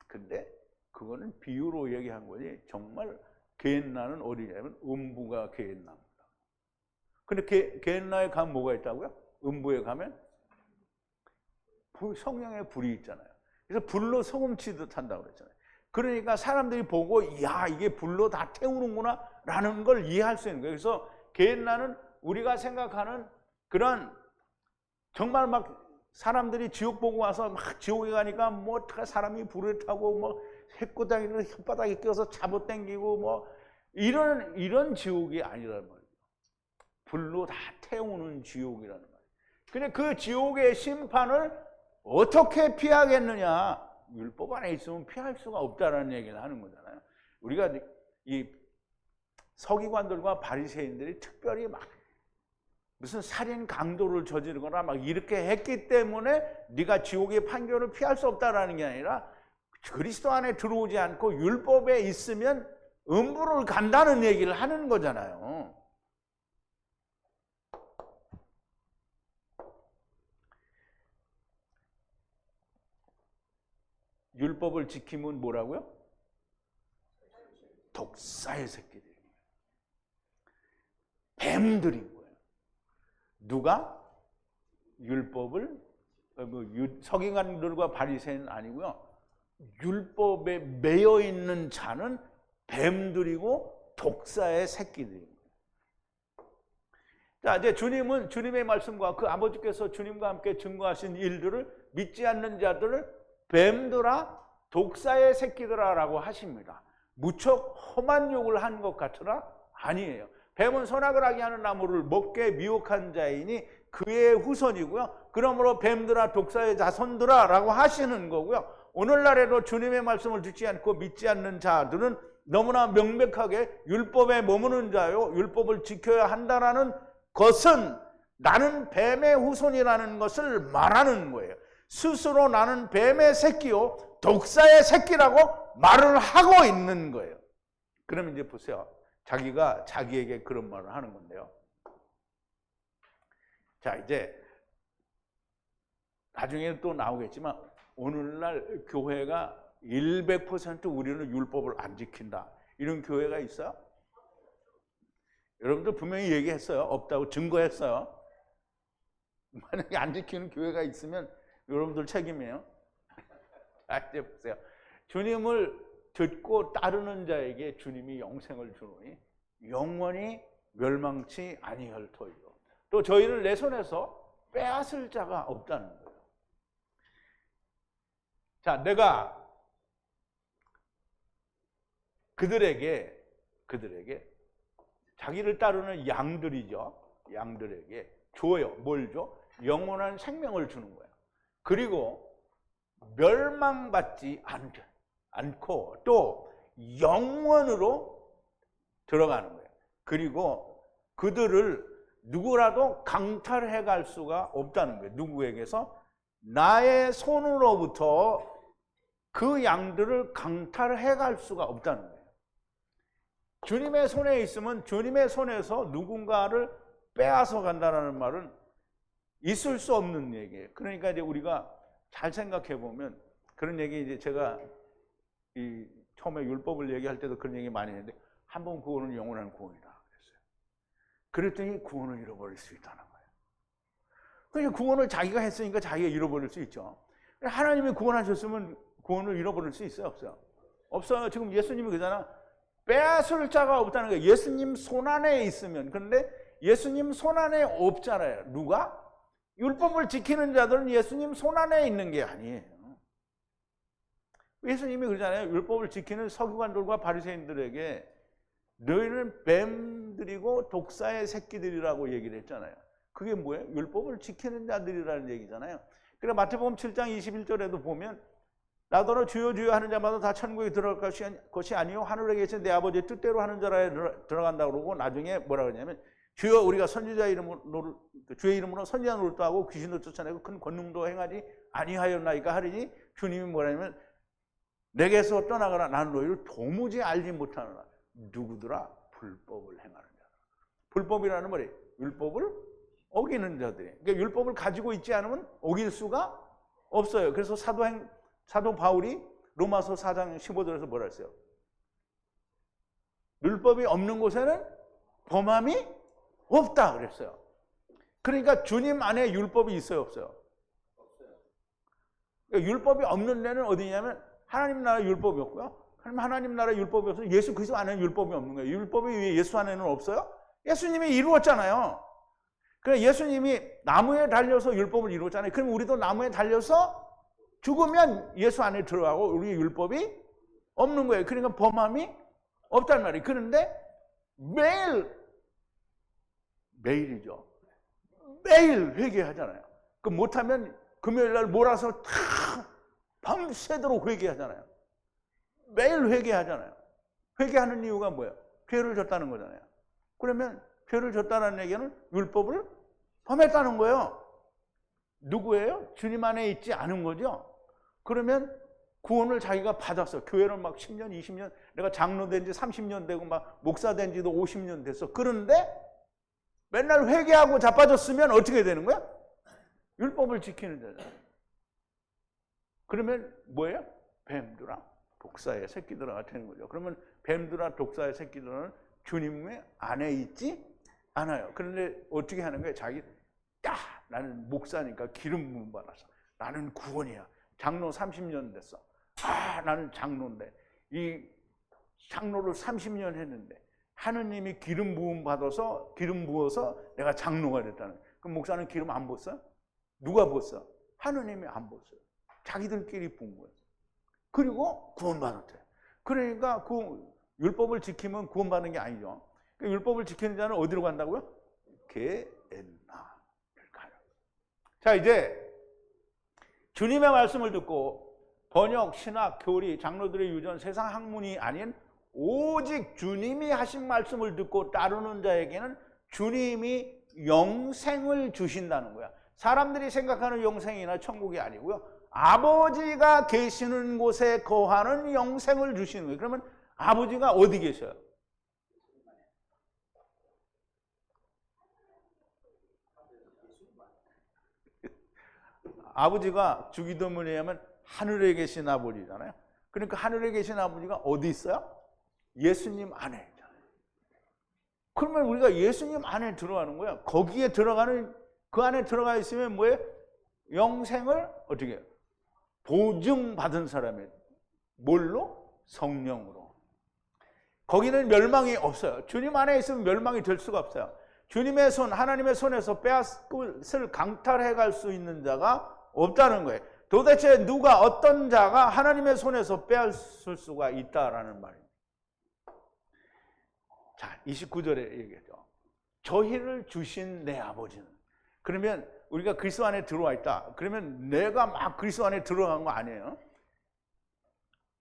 근데 그거는 비유로 얘기한 거지 정말 게헨나는 어디냐면 음부가 게헨나입니다. 근데 게헨나에 가면 뭐가 있다고요? 음부에 가면 성령의 불이 있잖아요. 그래서 불로 소금치듯 한다고 그랬잖아요. 그러니까 사람들이 보고 야 이게 불로 다 태우는구나 라는 걸 이해할 수 있는 거예요. 그래서 게헨나는 우리가 생각하는 그런 정말 막 사람들이 지옥 보고 와서 막 지옥에 가니까 뭐 사람이 불을 타고 뭐 해코다리를 혓바닥에 껴서 잡아당기고 뭐 이런 지옥이 아니란 말이에요. 불로 다 태우는 지옥이라는 말이에요. 근데 그 지옥의 심판을 어떻게 피하겠느냐? 율법 안에 있으면 피할 수가 없다라는 얘기를 하는 거잖아요. 우리가 이 서기관들과 바리새인들이 특별히 막 무슨 살인 강도를 저지르거나 막 이렇게 했기 때문에 네가 지옥의 판결을 피할 수 없다라는 게 아니라 그리스도 안에 들어오지 않고 율법에 있으면 음부를 간다는 얘기를 하는 거잖아요. 율법을 지키면 뭐라고요? 독사의 새끼들. 뱀들인 거예요. 누가? 율법을 서기관들과 바리새인은 아니고요. 율법에 매여 있는 자는 뱀들이고 독사의 새끼들인 거예요. 자, 이제 주님은 주님의 말씀과 그 아버지께서 주님과 함께 증거하신 일들을 믿지 않는 자들을 뱀들아 독사의 새끼들아라고 하십니다. 무척 험한 욕을 한 것 같으나 아니에요. 뱀은 선악을 하게 하는 나무를 먹게 미혹한 자이니 그의 후손이고요. 그러므로 뱀들아 독사의 자손들아 라고 하시는 거고요. 오늘날에도 주님의 말씀을 듣지 않고 믿지 않는 자들은 너무나 명백하게 율법에 머무는 자요 율법을 지켜야 한다라는 것은 나는 뱀의 후손이라는 것을 말하는 거예요. 스스로 나는 뱀의 새끼요 독사의 새끼라고 말을 하고 있는 거예요. 그러면 이제 보세요. 자기가 자기에게 그런 말을 하는 건데요. 자, 이제 나중에 또 나오겠지만 오늘날 교회가 100% 우리는 율법을 안 지킨다. 이런 교회가 있어요? 여러분들 분명히 얘기했어요. 없다고 증거했어요. 만약에 안 지키는 교회가 있으면 여러분들 책임이에요. 자, 이제 보세요. 주님을 듣고 따르는 자에게 주님이 영생을 주노니 영원히 멸망치 아니할 터이요. 또 저희를 내 손에서 빼앗을 자가 없다는 거예요. 자, 내가 그들에게 자기를 따르는 양들이죠. 양들에게 줘요. 뭘 줘? 영원한 생명을 주는 거예요. 그리고 멸망받지 않고 또 영원으로 들어가는 거예요. 그리고 그들을 누구라도 강탈해 갈 수가 없다는 거예요. 누구에게서? 나의 손으로부터 그 양들을 강탈해 갈 수가 없다는 거예요. 주님의 손에 있으면 주님의 손에서 누군가를 빼앗아 간다는 말은 있을 수 없는 얘기예요. 그러니까 이제 우리가 잘 생각해 보면 그런 얘기 이제 제가 처음에 율법을 얘기할 때도 그런 얘기 많이 했는데 한 번 구원은 영원한 구원이다 그랬어요. 그랬더니 구원을 잃어버릴 수 있다는 거예요. 그러니까 구원을 자기가 했으니까 자기가 잃어버릴 수 있죠. 하나님이 구원하셨으면 구원을 잃어버릴 수 있어요? 없어요? 없어요. 지금 예수님이 그러잖아. 빼앗을 자가 없다는 거예요. 예수님 손안에 있으면. 그런데 예수님 손안에 없잖아요. 누가? 율법을 지키는 자들은 예수님 손안에 있는 게 아니에요. 예수님이 그러잖아요. 율법을 지키는 서기관들과 바리새인들에게 너희는 뱀들이고 독사의 새끼들이라고 얘기를 했잖아요. 그게 뭐예요? 율법을 지키는 자들이라는 얘기잖아요. 그래 마태복음 7장 21절에도 보면 나더러 주여 주여 하는 자마다 다 천국에 들어갈 것이 아니요 하늘에 계신 내 아버지의 뜻대로 하는 자라에 들어간다고 그러고 나중에 뭐라 그러냐면 주여 우리가 선지자 이름으로 주의 이름으로 선지자 노릇도 하고 귀신도 쫓아내고 큰 권능도 행하지 아니하였나이까 하리니 주님이 뭐라냐면 내게서 떠나가라 나는 너희를 도무지 알지 못하노라. 누구더라? 불법을 행하는 자. 불법이라는 말이 율법을 어기는 자들이. 그러니까 율법을 가지고 있지 않으면 어길 수가 없어요. 그래서 사도 바울이 로마서 4장 15절에서 뭐라 했어요? 율법이 없는 곳에는 범함이 없다 그랬어요. 그러니까 주님 안에 율법이 있어요, 없어요? 그러니까 율법이 없는 데는 어디냐면 하나님 나라 율법이 없고요. 하나님 나라 율법이 없어요. 예수 그리스도 안에는 율법이 없는 거예요. 율법이 왜 예수 안에는 없어요? 예수님이 이루었잖아요. 그래 예수님이 나무에 달려서 율법을 이루었잖아요. 그럼 우리도 나무에 달려서 죽으면 예수 안에 들어가고 우리 율법이 없는 거예요. 그러니까 범함이 없단 말이에요. 그런데 매일이죠. 매일 회개하잖아요. 그 못하면 금요일 날 몰아서 다 밤새도록 회개하잖아요. 매일 회개하잖아요. 회개하는 이유가 뭐예요? 죄를 졌다는 거잖아요. 그러면 죄를 졌다는 얘기는 율법을 범했다는 거예요. 누구예요? 주님 안에 있지 않은 거죠. 그러면 구원을 자기가 받았어. 교회를 막 10년, 20년, 내가 장로 된 지 30년 되고 막 목사 된 지도 50년 됐어. 그런데 맨날 회개하고 자빠졌으면 어떻게 되는 거야? 율법을 지키는 자잖아요. 그러면 뭐예요? 뱀들아, 독사의 새끼들아 되는 거죠. 그러면 뱀들아, 독사의 새끼들은 주님 안에 있지 않아요. 그런데 어떻게 하는 거예요? 나는 목사니까 기름 부음 받았어. 나는 구원이야. 장로 30년 됐어. 나는 장로인데 이 장로를 30년 했는데 하느님이 기름 부음 받아서 기름 부어서 내가 장로가 됐다는 거예요. 그럼 목사는 기름 안 부었어요? 누가 부었어? 하느님이 안 부었어요. 자기들끼리 부은 거예요. 그리고 구원받았대. 그러니까 그 율법을 지키면 구원받는 게 아니죠. 그 율법을 지키는 자는 어디로 간다고요? 게엔나를 가요. 자, 이제 주님의 말씀을 듣고 번역, 신학, 교리, 장로들의 유전, 세상 학문이 아닌 오직 주님이 하신 말씀을 듣고 따르는 자에게는 주님이 영생을 주신다는 거야. 사람들이 생각하는 영생이나 천국이 아니고요. 아버지가 계시는 곳에 거하는 영생을 주시는 거예요. 그러면 아버지가 어디 계셔요? 아버지가 주기도문에 하면 하늘에 계신 아버지잖아요. 그러니까 하늘에 계신 아버지가 어디 있어요? 예수님 안에 있잖아요. 그러면 우리가 예수님 안에 들어가는 거야. 거기에 들어가는 그 안에 들어가 있으면 뭐예요? 영생을 어떻게 해요? 보증받은 사람이에요. 뭘로? 성령으로. 거기는 멸망이 없어요. 주님 안에 있으면 멸망이 될 수가 없어요. 주님의 손, 하나님의 손에서 빼앗을 강탈해 갈 수 있는 자가 없다는 거예요. 도대체 누가 어떤 자가 하나님의 손에서 빼앗을 수가 있다라는 말입니다. 자, 29절에 얘기하죠. 저희를 주신 내 아버지는. 그러면 우리가 그리스도 안에 들어와 있다. 그러면 내가 막 그리스도 안에 들어간 거 아니에요.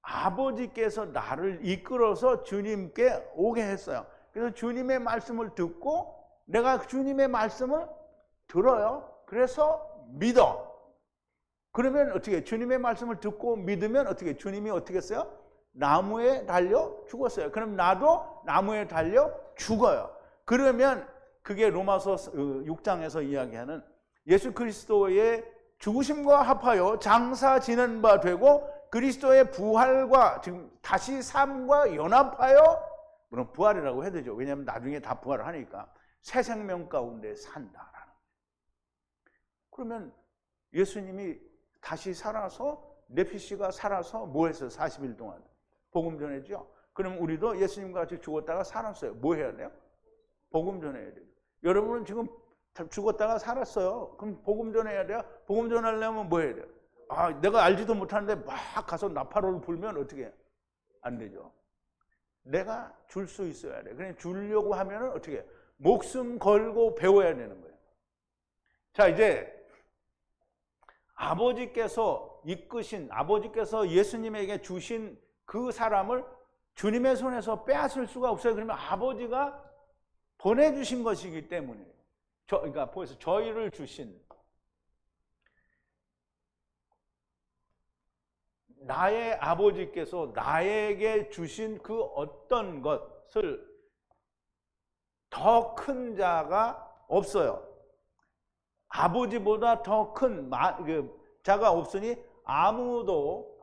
아버지께서 나를 이끌어서 주님께 오게 했어요. 그래서 주님의 말씀을 듣고 내가 주님의 말씀을 들어요. 그래서 믿어. 그러면 어떻게 해요? 주님의 말씀을 듣고 믿으면 어떻게 해요? 주님이 어떻게 했어요? 나무에 달려 죽었어요. 그럼 나도 나무에 달려 죽어요. 그러면 그게 로마서 6장에서 이야기하는 예수 그리스도의 죽으심과 합하여 장사 지는 바 되고 그리스도의 부활과 지금 다시 삶과 연합하여, 물론 부활이라고 해야 되죠. 왜냐하면 나중에 다 부활을 하니까 새 생명 가운데 산다라는. 그러면 예수님이 다시 살아서 네피시가 살아서 뭐 했어요? 40일 동안 복음 전했죠. 그럼 우리도 예수님과 같이 죽었다가 살았어요. 뭐 해야 돼요? 복음 전해야 돼요. 여러분은 지금 죽었다가 살았어요. 그럼 복음 전해야 돼요. 복음 전하려면 뭐 해야 돼요? 내가 알지도 못하는데 막 가서 나팔을 불면 어떻게 해요? 안 되죠. 내가 줄 수 있어야 돼. 그냥 주려고 하면은 어떻게 해요? 목숨 걸고 배워야 되는 거예요. 자, 이제 아버지께서 이끄신, 아버지께서 예수님에게 주신 그 사람을 주님의 손에서 빼앗을 수가 없어요. 그러면 아버지가 보내주신 것이기 때문이에요. 그러니까 보여서 저희를 주신 나의 아버지께서 나에게 주신 그 어떤 것을 더 큰 자가 없어요. 아버지보다 더 큰 자가 없으니 아무도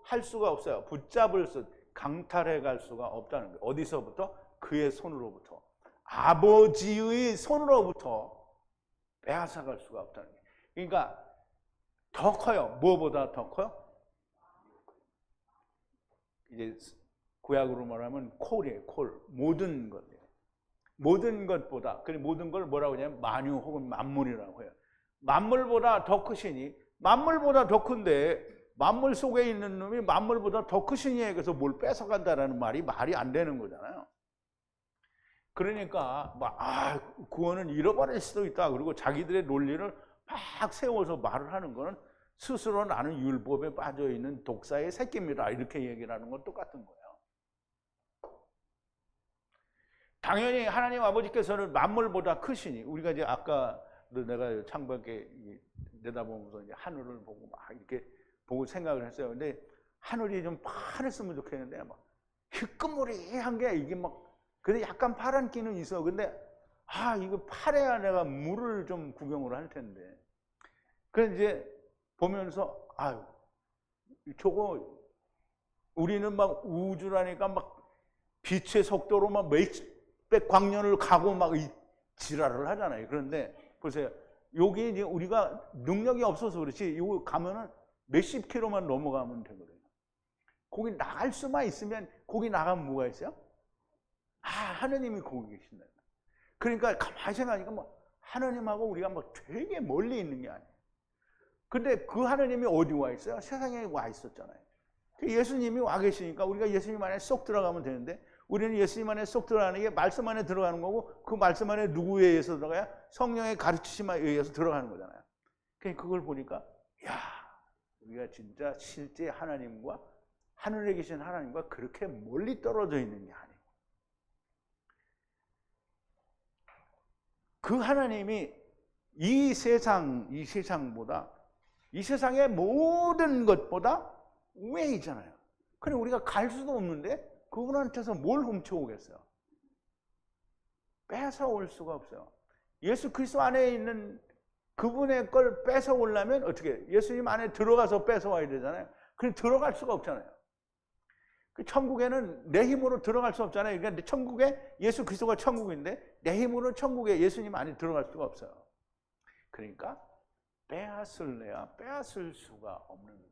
할 수가 없어요. 붙잡을 수, 강탈해 갈 수가 없다는 거예요. 어디서부터? 그의 손으로부터. 아버지의 손으로부터 빼앗아갈 수가 없다는 거예요. 그러니까 더 커요. 무엇보다 더 커요? 이제 구약으로 말하면 콜이에요. 콜. 모든 것이에요. 모든 것보다, 그 모든 걸 뭐라고 하냐면 만유 혹은 만물이라고 해요. 만물보다 더 크시니, 만물보다 더 큰데 만물 속에 있는 놈이 만물보다 더 크시니 그래서 뭘 뺏어간다라는 말이 안 되는 거잖아요. 그러니까 구원은 잃어버릴 수도 있다. 그리고 자기들의 논리를 막 세워서 말을 하는 거는 스스로 나는 율법에 빠져있는 독사의 새끼입니다. 이렇게 얘기를 하는 건 똑같은 거예요. 당연히 하나님 아버지께서는 만물보다 크시니, 우리가 이제 아까 내가 창밖에 내다보면서 이제 하늘을 보고 막 이렇게 보고 생각을 했어요. 근데 하늘이 좀 파랬으면 좋겠는데 막 희끄무리한 게 이게 막 근데 약간 파란 기는 있어. 근데 이거 파래야 내가 물을 좀 구경을 할 텐데. 그래서 이제 보면서 저거 우리는 막 우주라니까 막 빛의 속도로 막 몇백 광년을 가고 막 지랄을 하잖아요. 그런데 보세요. 여기 이제 우리가 능력이 없어서 그렇지, 이거 가면은 몇십 킬로만 넘어가면 되거든요. 거기 나갈 수만 있으면, 거기 나가면 뭐가 있어요? 하느님이 거기 계신다. 그러니까 가만히 생각하니까 하느님하고 우리가 되게 멀리 있는 게 아니에요. 근데 그 하느님이 어디 와 있어요? 세상에 와 있었잖아요. 예수님이 와 계시니까 우리가 예수님 안에 쏙 들어가면 되는데, 우리는 예수님 안에 쏙 들어가는 게 말씀 안에 들어가는 거고, 그 말씀 안에 누구에 의해서 들어가야? 성령의 가르치심에 의해서 들어가는 거잖아요. 그러니까 그걸 보니까 우리가 진짜 실제 하나님과, 하늘에 계신 하나님과 그렇게 멀리 떨어져 있는 게 아니에요. 그 하나님이 이 세상보다, 이 세상의 모든 것보다 위에 있잖아요. 그래 우리가 갈 수도 없는데 그분한테서 뭘 훔쳐오겠어요? 뺏어올 수가 없어요. 예수 그리스도 안에 있는 그분의 걸 뺏어오려면 어떻게? 예수님 안에 들어가서 뺏어와야 되잖아요. 그래 들어갈 수가 없잖아요. 그 천국에는 내 힘으로 들어갈 수 없잖아요. 그러니까 천국에 예수 그리스도가 천국인데 내 힘으로 천국에 예수님 안에 들어갈 수가 없어요. 그러니까 빼앗을래야 빼앗을 수가 없는 거예요.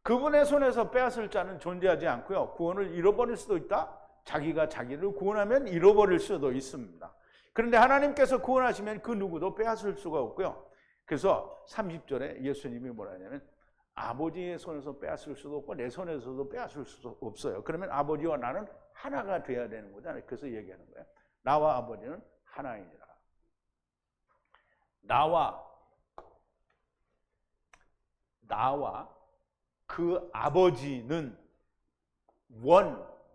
그분의 손에서 빼앗을 자는 존재하지 않고요. 구원을 잃어버릴 수도 있다. 자기가 자기를 구원하면 잃어버릴 수도 있습니다. 그런데 하나님께서 구원하시면 그 누구도 빼앗을 수가 없고요. 그래서 30절에 예수님이 뭐라 하냐면 아버지의 손에서 빼앗을 수도 없고 내 손에서도 빼앗을 수도 없어요. 그러면 아버지와 나는 하나가 돼야 되는 거잖아요. 그래서 얘기하는 거예요. 나와 아버지는 하나이니라. 나와 그 아버지는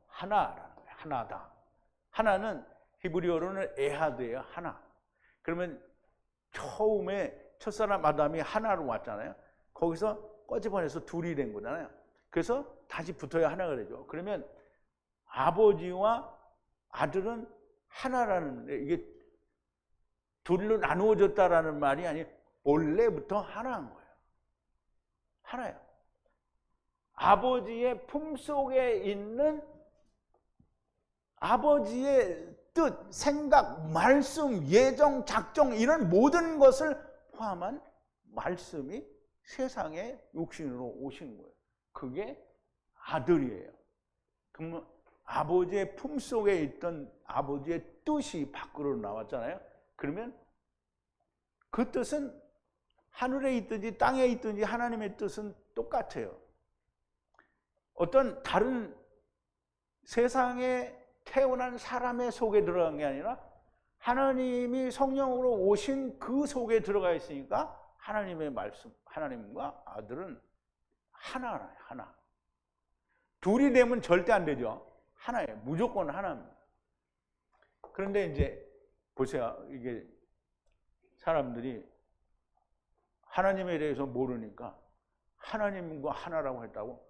하나라는 거예요. 하나다. 하나는 히브리어로는 에하드예요. 하나. 그러면 처음에 첫사람 아담이 하나로 왔잖아요. 거기서 꺼집어내서 둘이 된 거잖아요. 그래서 다시 붙어야 하나가 되죠. 그러면 아버지와 아들은 하나라는, 이게 둘로 나누어졌다라는 말이 아니에요. 원래부터 하나인 거예요. 하나예요. 아버지의 품속에 있는 아버지의 뜻, 생각, 말씀, 예정, 작정 이런 모든 것을 포함한 말씀이 세상에 육신으로 오신 거예요. 그게 아들이에요. 그러면 아버지의 품속에 있던 아버지의 뜻이 밖으로 나왔잖아요. 그러면 그 뜻은 하늘에 있든지 땅에 있든지 하나님의 뜻은 똑같아요. 어떤 다른 세상에 태어난 사람의 속에 들어간 게 아니라 하나님이 성령으로 오신 그 속에 들어가 있으니까 하나님의 말씀, 하나님과 아들은 하나예요. 하나. 둘이 되면 절대 안 되죠. 하나예요. 무조건 하나입니다. 그런데 이제 보세요. 이게 사람들이 하나님에 대해서 모르니까 하나님과 하나라고 했다고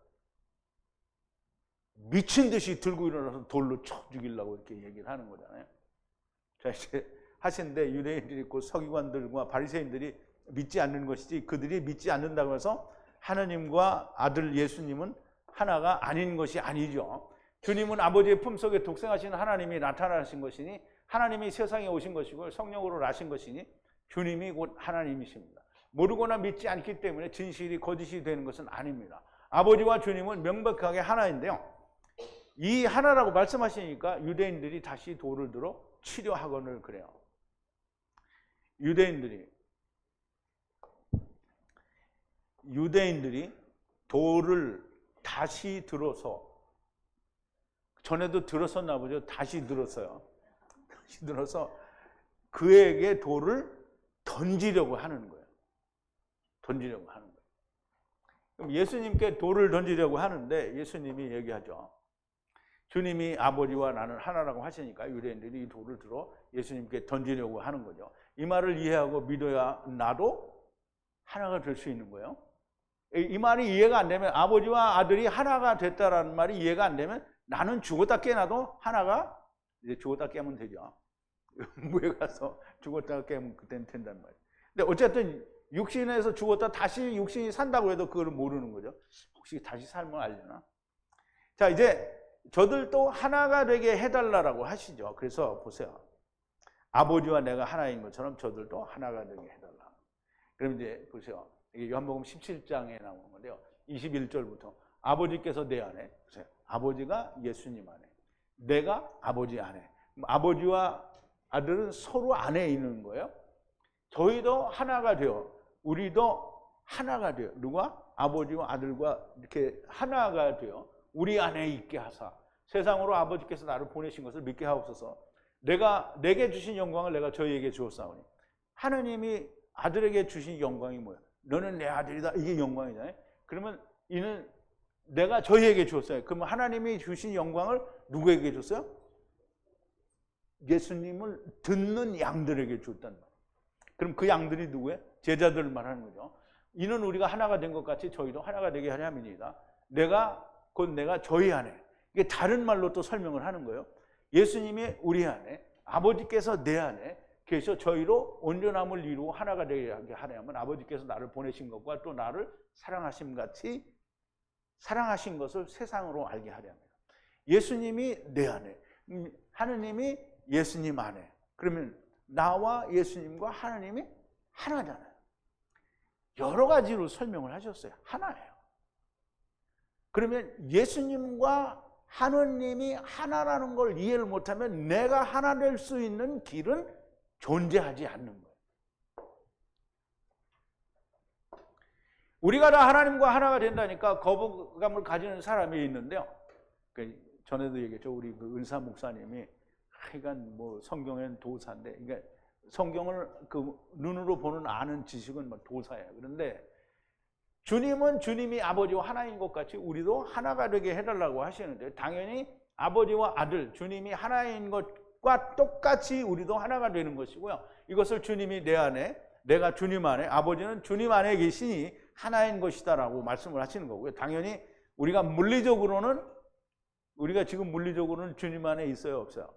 미친 듯이 들고 일어나서 돌로 쳐 죽이려고 이렇게 얘기를 하는 거잖아요. 자, 이제 하신데 유대인들이 있고 서기관들과 바리새인들이 믿지 않는 것이지, 그들이 믿지 않는다고 해서 하나님과 아들 예수님은 하나가 아닌 것이 아니죠. 주님은 아버지의 품속에 독생하신 하나님이 나타나신 것이니, 하나님이 세상에 오신 것이고 성령으로 나신 것이니 주님이 곧 하나님이십니다. 모르거나 믿지 않기 때문에 진실이 거짓이 되는 것은 아닙니다. 아버지와 주님은 명백하게 하나인데요, 이 하나라고 말씀하시니까 유대인들이 다시 돌을 들어 치려 하거늘 그래요. 유대인들이 돌을 다시 들어서, 전에도 들었었나 보죠. 다시 들었어요. 다시 들어서 그에게 돌을 던지려고 하는 거예요. 던지려고 하는 거예요. 그럼 예수님께 돌을 던지려고 하는데 예수님이 얘기하죠. 주님이 아버지와 나는 하나라고 하시니까 유대인들이 이 돌을 들어 예수님께 던지려고 하는 거죠. 이 말을 이해하고 믿어야 나도 하나가 될 수 있는 거예요. 이 말이 이해가 안 되면, 아버지와 아들이 하나가 됐다라는 말이 이해가 안 되면 나는 죽었다 깨나도 하나가, 이제 죽었다 깨면 되죠. 무에 가서 죽었다 깨면 그때는 된단 말이에요. 근데 어쨌든 육신에서 죽었다 다시 육신이 산다고 해도 그걸 모르는 거죠. 혹시 다시 살면 알려나? 자, 이제 저들도 하나가 되게 해달라고 하시죠. 그래서 보세요. 아버지와 내가 하나인 것처럼 저들도 하나가 되게 해달라. 그럼 이제 보세요. 이게 요한복음 17장에 나오는 건데요. 21절부터 아버지께서 내 안에, 보세요. 아버지가 예수님 안에, 내가 아버지 안에. 아버지와 아들은 서로 안에 있는 거예요. 저희도 하나가 되어, 우리도 하나가 되어, 누가? 아버지와 아들과 이렇게 하나가 되어 우리 안에 있게 하사 세상으로 아버지께서 나를 보내신 것을 믿게 하옵소서. 내게 주신 영광을 내가 저희에게 주었사오니. 하나님이 아들에게 주신 영광이 뭐야? 너는 내 아들이다. 이게 영광이잖아요. 그러면 이는 내가 저희에게 주었어요. 그러면 하나님이 주신 영광을 누구에게 줬어요? 예수님을 듣는 양들에게 줬단 말이에요. 그럼 그 양들이 누구예요? 제자들을 말하는 거죠. 이는 우리가 하나가 된 것 같이 저희도 하나가 되게 하려 함이니이다. 곧 내가 저희 안에. 이게 다른 말로 또 설명을 하는 거예요. 예수님이 우리 안에, 아버지께서 내 안에 계셔 저희로 온전함을 이루고 하나가 되게 하려면 아버지께서 나를 보내신 것과 또 나를 사랑하심 같이 사랑하신 것을 세상으로 알게 하려 합니다. 예수님이 내 안에, 하느님이 예수님 안에. 그러면 나와 예수님과 하나님이 하나잖아요. 여러 가지로 설명을 하셨어요. 하나예요. 그러면 예수님과 하느님이 하나라는 걸 이해를 못하면 내가 하나 될 수 있는 길은 존재하지 않는 거예요. 우리가 다 하나님과 하나가 된다니까 거부감을 가지는 사람이 있는데요. 전에도 얘기했죠. 우리 그 은사 목사님이 하여간 뭐 성경엔 도사인데, 그러니까 성경을 그 눈으로 보는 아는 지식은 막 도사예요. 그런데 주님은 주님이 아버지와 하나인 것 같이 우리도 하나가 되게 해달라고 하시는데, 당연히 아버지와 아들, 주님이 하나인 것과 똑같이 우리도 하나가 되는 것이고요. 이것을 주님이 내 안에, 내가 주님 안에, 아버지는 주님 안에 계시니 하나인 것이다라고 말씀을 하시는 거고요. 당연히 우리가 지금 물리적으로는 주님 안에 있어요, 없어요?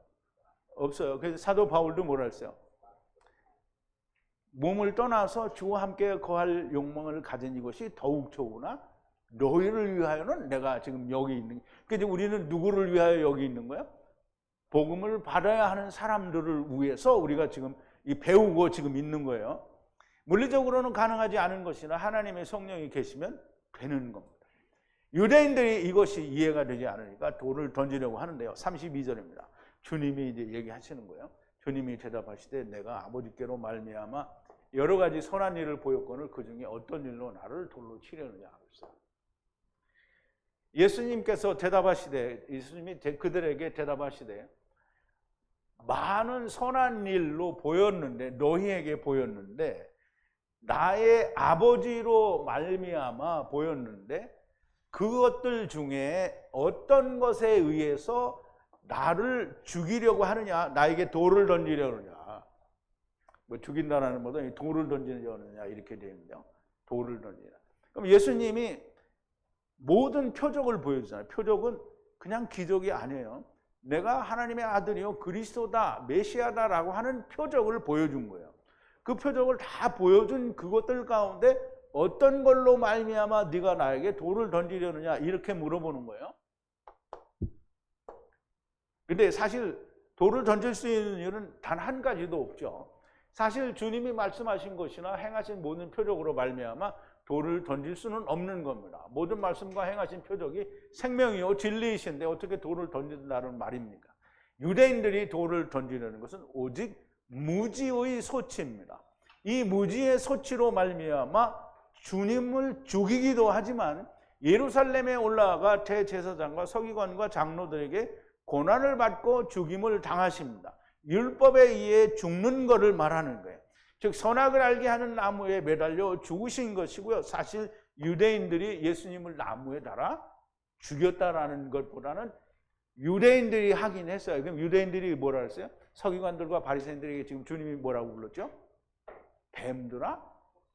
없어요. 그래서 사도 바울도 뭐라 했어요? 몸을 떠나서 주와 함께 거할 욕망을 가진 이것이 더욱 좋으나 너희를 위하여는 내가 지금 여기 있는. 그러니까 우리는 누구를 위하여 여기 있는 거예요? 복음을 받아야 하는 사람들을 위해서 우리가 지금 배우고 지금 있는 거예요. 물리적으로는 가능하지 않은 것이나 하나님의 성령이 계시면 되는 겁니다. 유대인들이 이것이 이해가 되지 않으니까 돌을 던지려고 하는데요. 32절입니다. 주님이 이제 얘기하시는 거예요. 주님이 대답하시되 내가 아버지께로 말미암아 여러 가지 선한 일을 보였거늘 그 중에 어떤 일로 나를 돌로 치려느냐 하셨어요. 예수님께서 대답하시되, 예수님이 그들에게 대답하시되 많은 선한 일로 보였는데, 너희에게 보였는데 나의 아버지로 말미암아 보였는데 그것들 중에 어떤 것에 의해서 나를 죽이려고 하느냐, 나에게 돌을 던지려고 하느냐. 뭐 죽인다라는 것보다 돌을 던지려고 하느냐 이렇게 되는데요. 돌을 던지냐. 그럼 예수님이 모든 표적을 보여주잖아요. 표적은 그냥 기적이 아니에요. 내가 하나님의 아들이요 그리스도다, 메시아다라고 하는 표적을 보여준 거예요. 그 표적을 다 보여준 그것들 가운데 어떤 걸로 말미암아 네가 나에게 돌을 던지려느냐 이렇게 물어보는 거예요. 근데 사실 돌을 던질 수 있는 이유는 단 한 가지도 없죠. 사실 주님이 말씀하신 것이나 행하신 모든 표적으로 말미암아 돌을 던질 수는 없는 겁니다. 모든 말씀과 행하신 표적이 생명이요 진리이신데 어떻게 돌을 던진다는 말입니까? 유대인들이 돌을 던지려는 것은 오직 무지의 소치입니다. 이 무지의 소치로 말미암아 주님을 죽이기도 하지만 예루살렘에 올라가 대제사장과 서기관과 장로들에게 고난을 받고 죽임을 당하십니다. 율법에 의해 죽는 것을 말하는 거예요. 즉 선악을 알게 하는 나무에 매달려 죽으신 것이고요. 사실 유대인들이 예수님을 나무에 달아 죽였다라는 것보다는 유대인들이 하긴 했어요. 그럼 유대인들이 뭐라 했어요? 서기관들과 바리새인들에게 지금 주님이 뭐라고 불렀죠? 뱀들아,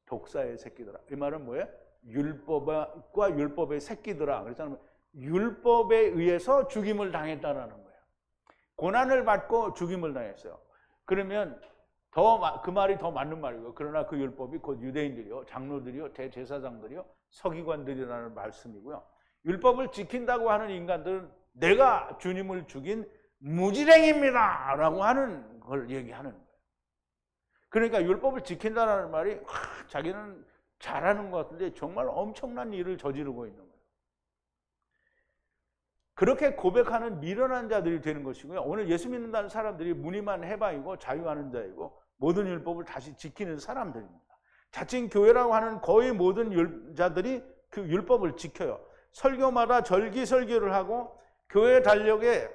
독사의 새끼들아. 이 말은 뭐예요? 율법과 율법의 새끼들아. 그래서 율법에 의해서 죽임을 당했다라는 거예요. 고난을 받고 죽임을 당했어요. 그러면 그 말이 더 맞는 말이고, 그러나 그 율법이 곧 유대인들이요, 장로들이요, 대제사장들이요, 서기관들이라는 말씀이고요. 율법을 지킨다고 하는 인간들은 내가 주님을 죽인 무지랭입니다 라고 하는 걸 얘기하는 거예요. 그러니까 율법을 지킨다는 말이 자기는 잘하는 것 같은데 정말 엄청난 일을 저지르고 있는 거예요. 그렇게 고백하는 미련한 자들이 되는 것이고요. 오늘 예수 믿는다는 사람들이 무늬만 해방이고 자유하는 자이고 모든 율법을 다시 지키는 사람들입니다. 자칭 교회라고 하는 거의 모든 자들이 그 율법을 지켜요. 설교마다 절기설교를 하고 교회 달력에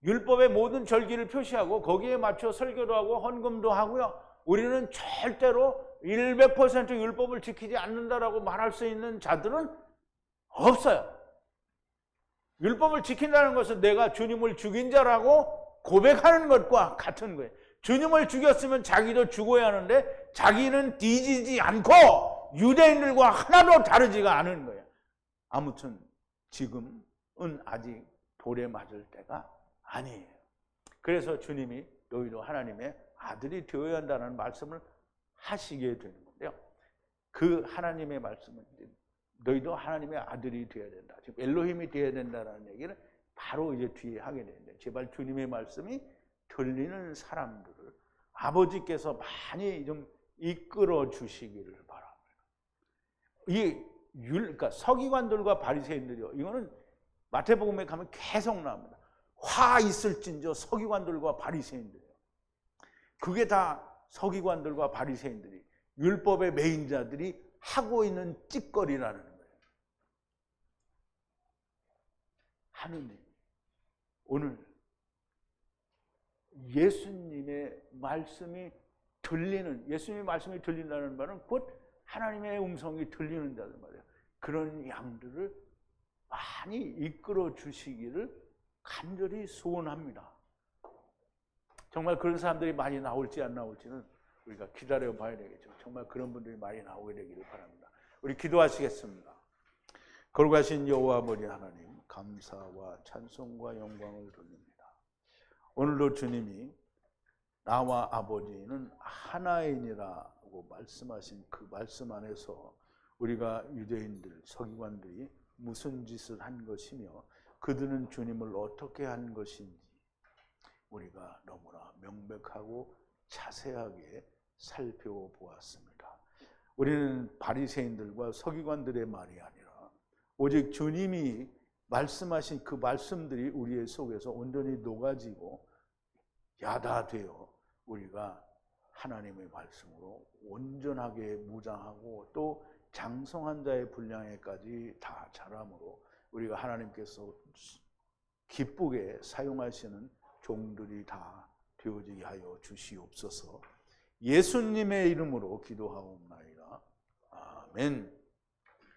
율법의 모든 절기를 표시하고 거기에 맞춰 설교도 하고 헌금도 하고요. 우리는 절대로 100% 율법을 지키지 않는다라고 말할 수 있는 자들은 없어요. 율법을 지킨다는 것은 내가 주님을 죽인 자라고 고백하는 것과 같은 거예요. 주님을 죽였으면 자기도 죽어야 하는데 자기는 뒤지지 않고 유대인들과 하나도 다르지가 않은 거예요. 아무튼 지금은 아직 돌에 맞을 때가 아니에요. 그래서 주님이 너희도 하나님의 아들이 되어야 한다는 말씀을 하시게 되는 건데요. 그 하나님의 말씀은 너희도 하나님의 아들이 되어야 된다. 지금 엘로힘이 되어야 된다는 얘기를 바로 이제 뒤에 하게 되는데, 제발 주님의 말씀이 들리는 사람들을 아버지께서 많이 좀 이끌어 주시기를 바랍니다. 그러니까 서기관들과 바리새인들이요. 이거는 마태복음에 가면 계속 나옵니다. 화 있을진저 서기관들과 바리새인들이요. 그게 다 서기관들과 바리새인들이 율법의 매인자들이 하고 있는 찌꺼리라는 거예요. 하느님, 오늘 예수님의 말씀이 들린다는 말은 곧 하나님의 음성이 들리는 자들 말이에요. 그런 양들을 많이 이끌어 주시기를 간절히 소원합니다. 정말 그런 사람들이 많이 나올지 안 나올지는 우리가 기다려 봐야 되겠죠. 정말 그런 분들이 많이 나오게 되기를 바랍니다. 우리 기도하시겠습니다. 거룩하신 여호와 아버지 하나님, 감사와 찬송과 영광을 돌립니다. 오늘도 주님이 나와 아버지는 하나이니라고 말씀하신 그 말씀 안에서 우리가 유대인들, 서기관들이 무슨 짓을 한 것이며 그들은 주님을 어떻게 한 것인지 우리가 너무나 명백하고 자세하게 살펴보았습니다. 우리는 바리새인들과 서기관들의 말이 아니라 오직 주님이 말씀하신 그 말씀들이 우리의 속에서 온전히 녹아지고 야다되어 우리가 하나님의 말씀으로 온전하게 무장하고 또 장성한 자의 분량에까지 다 자람으로 우리가 하나님께서 기쁘게 사용하시는 종들이 다 되어지게 하여 주시옵소서. 예수님의 이름으로 기도하옵나이다. 아멘.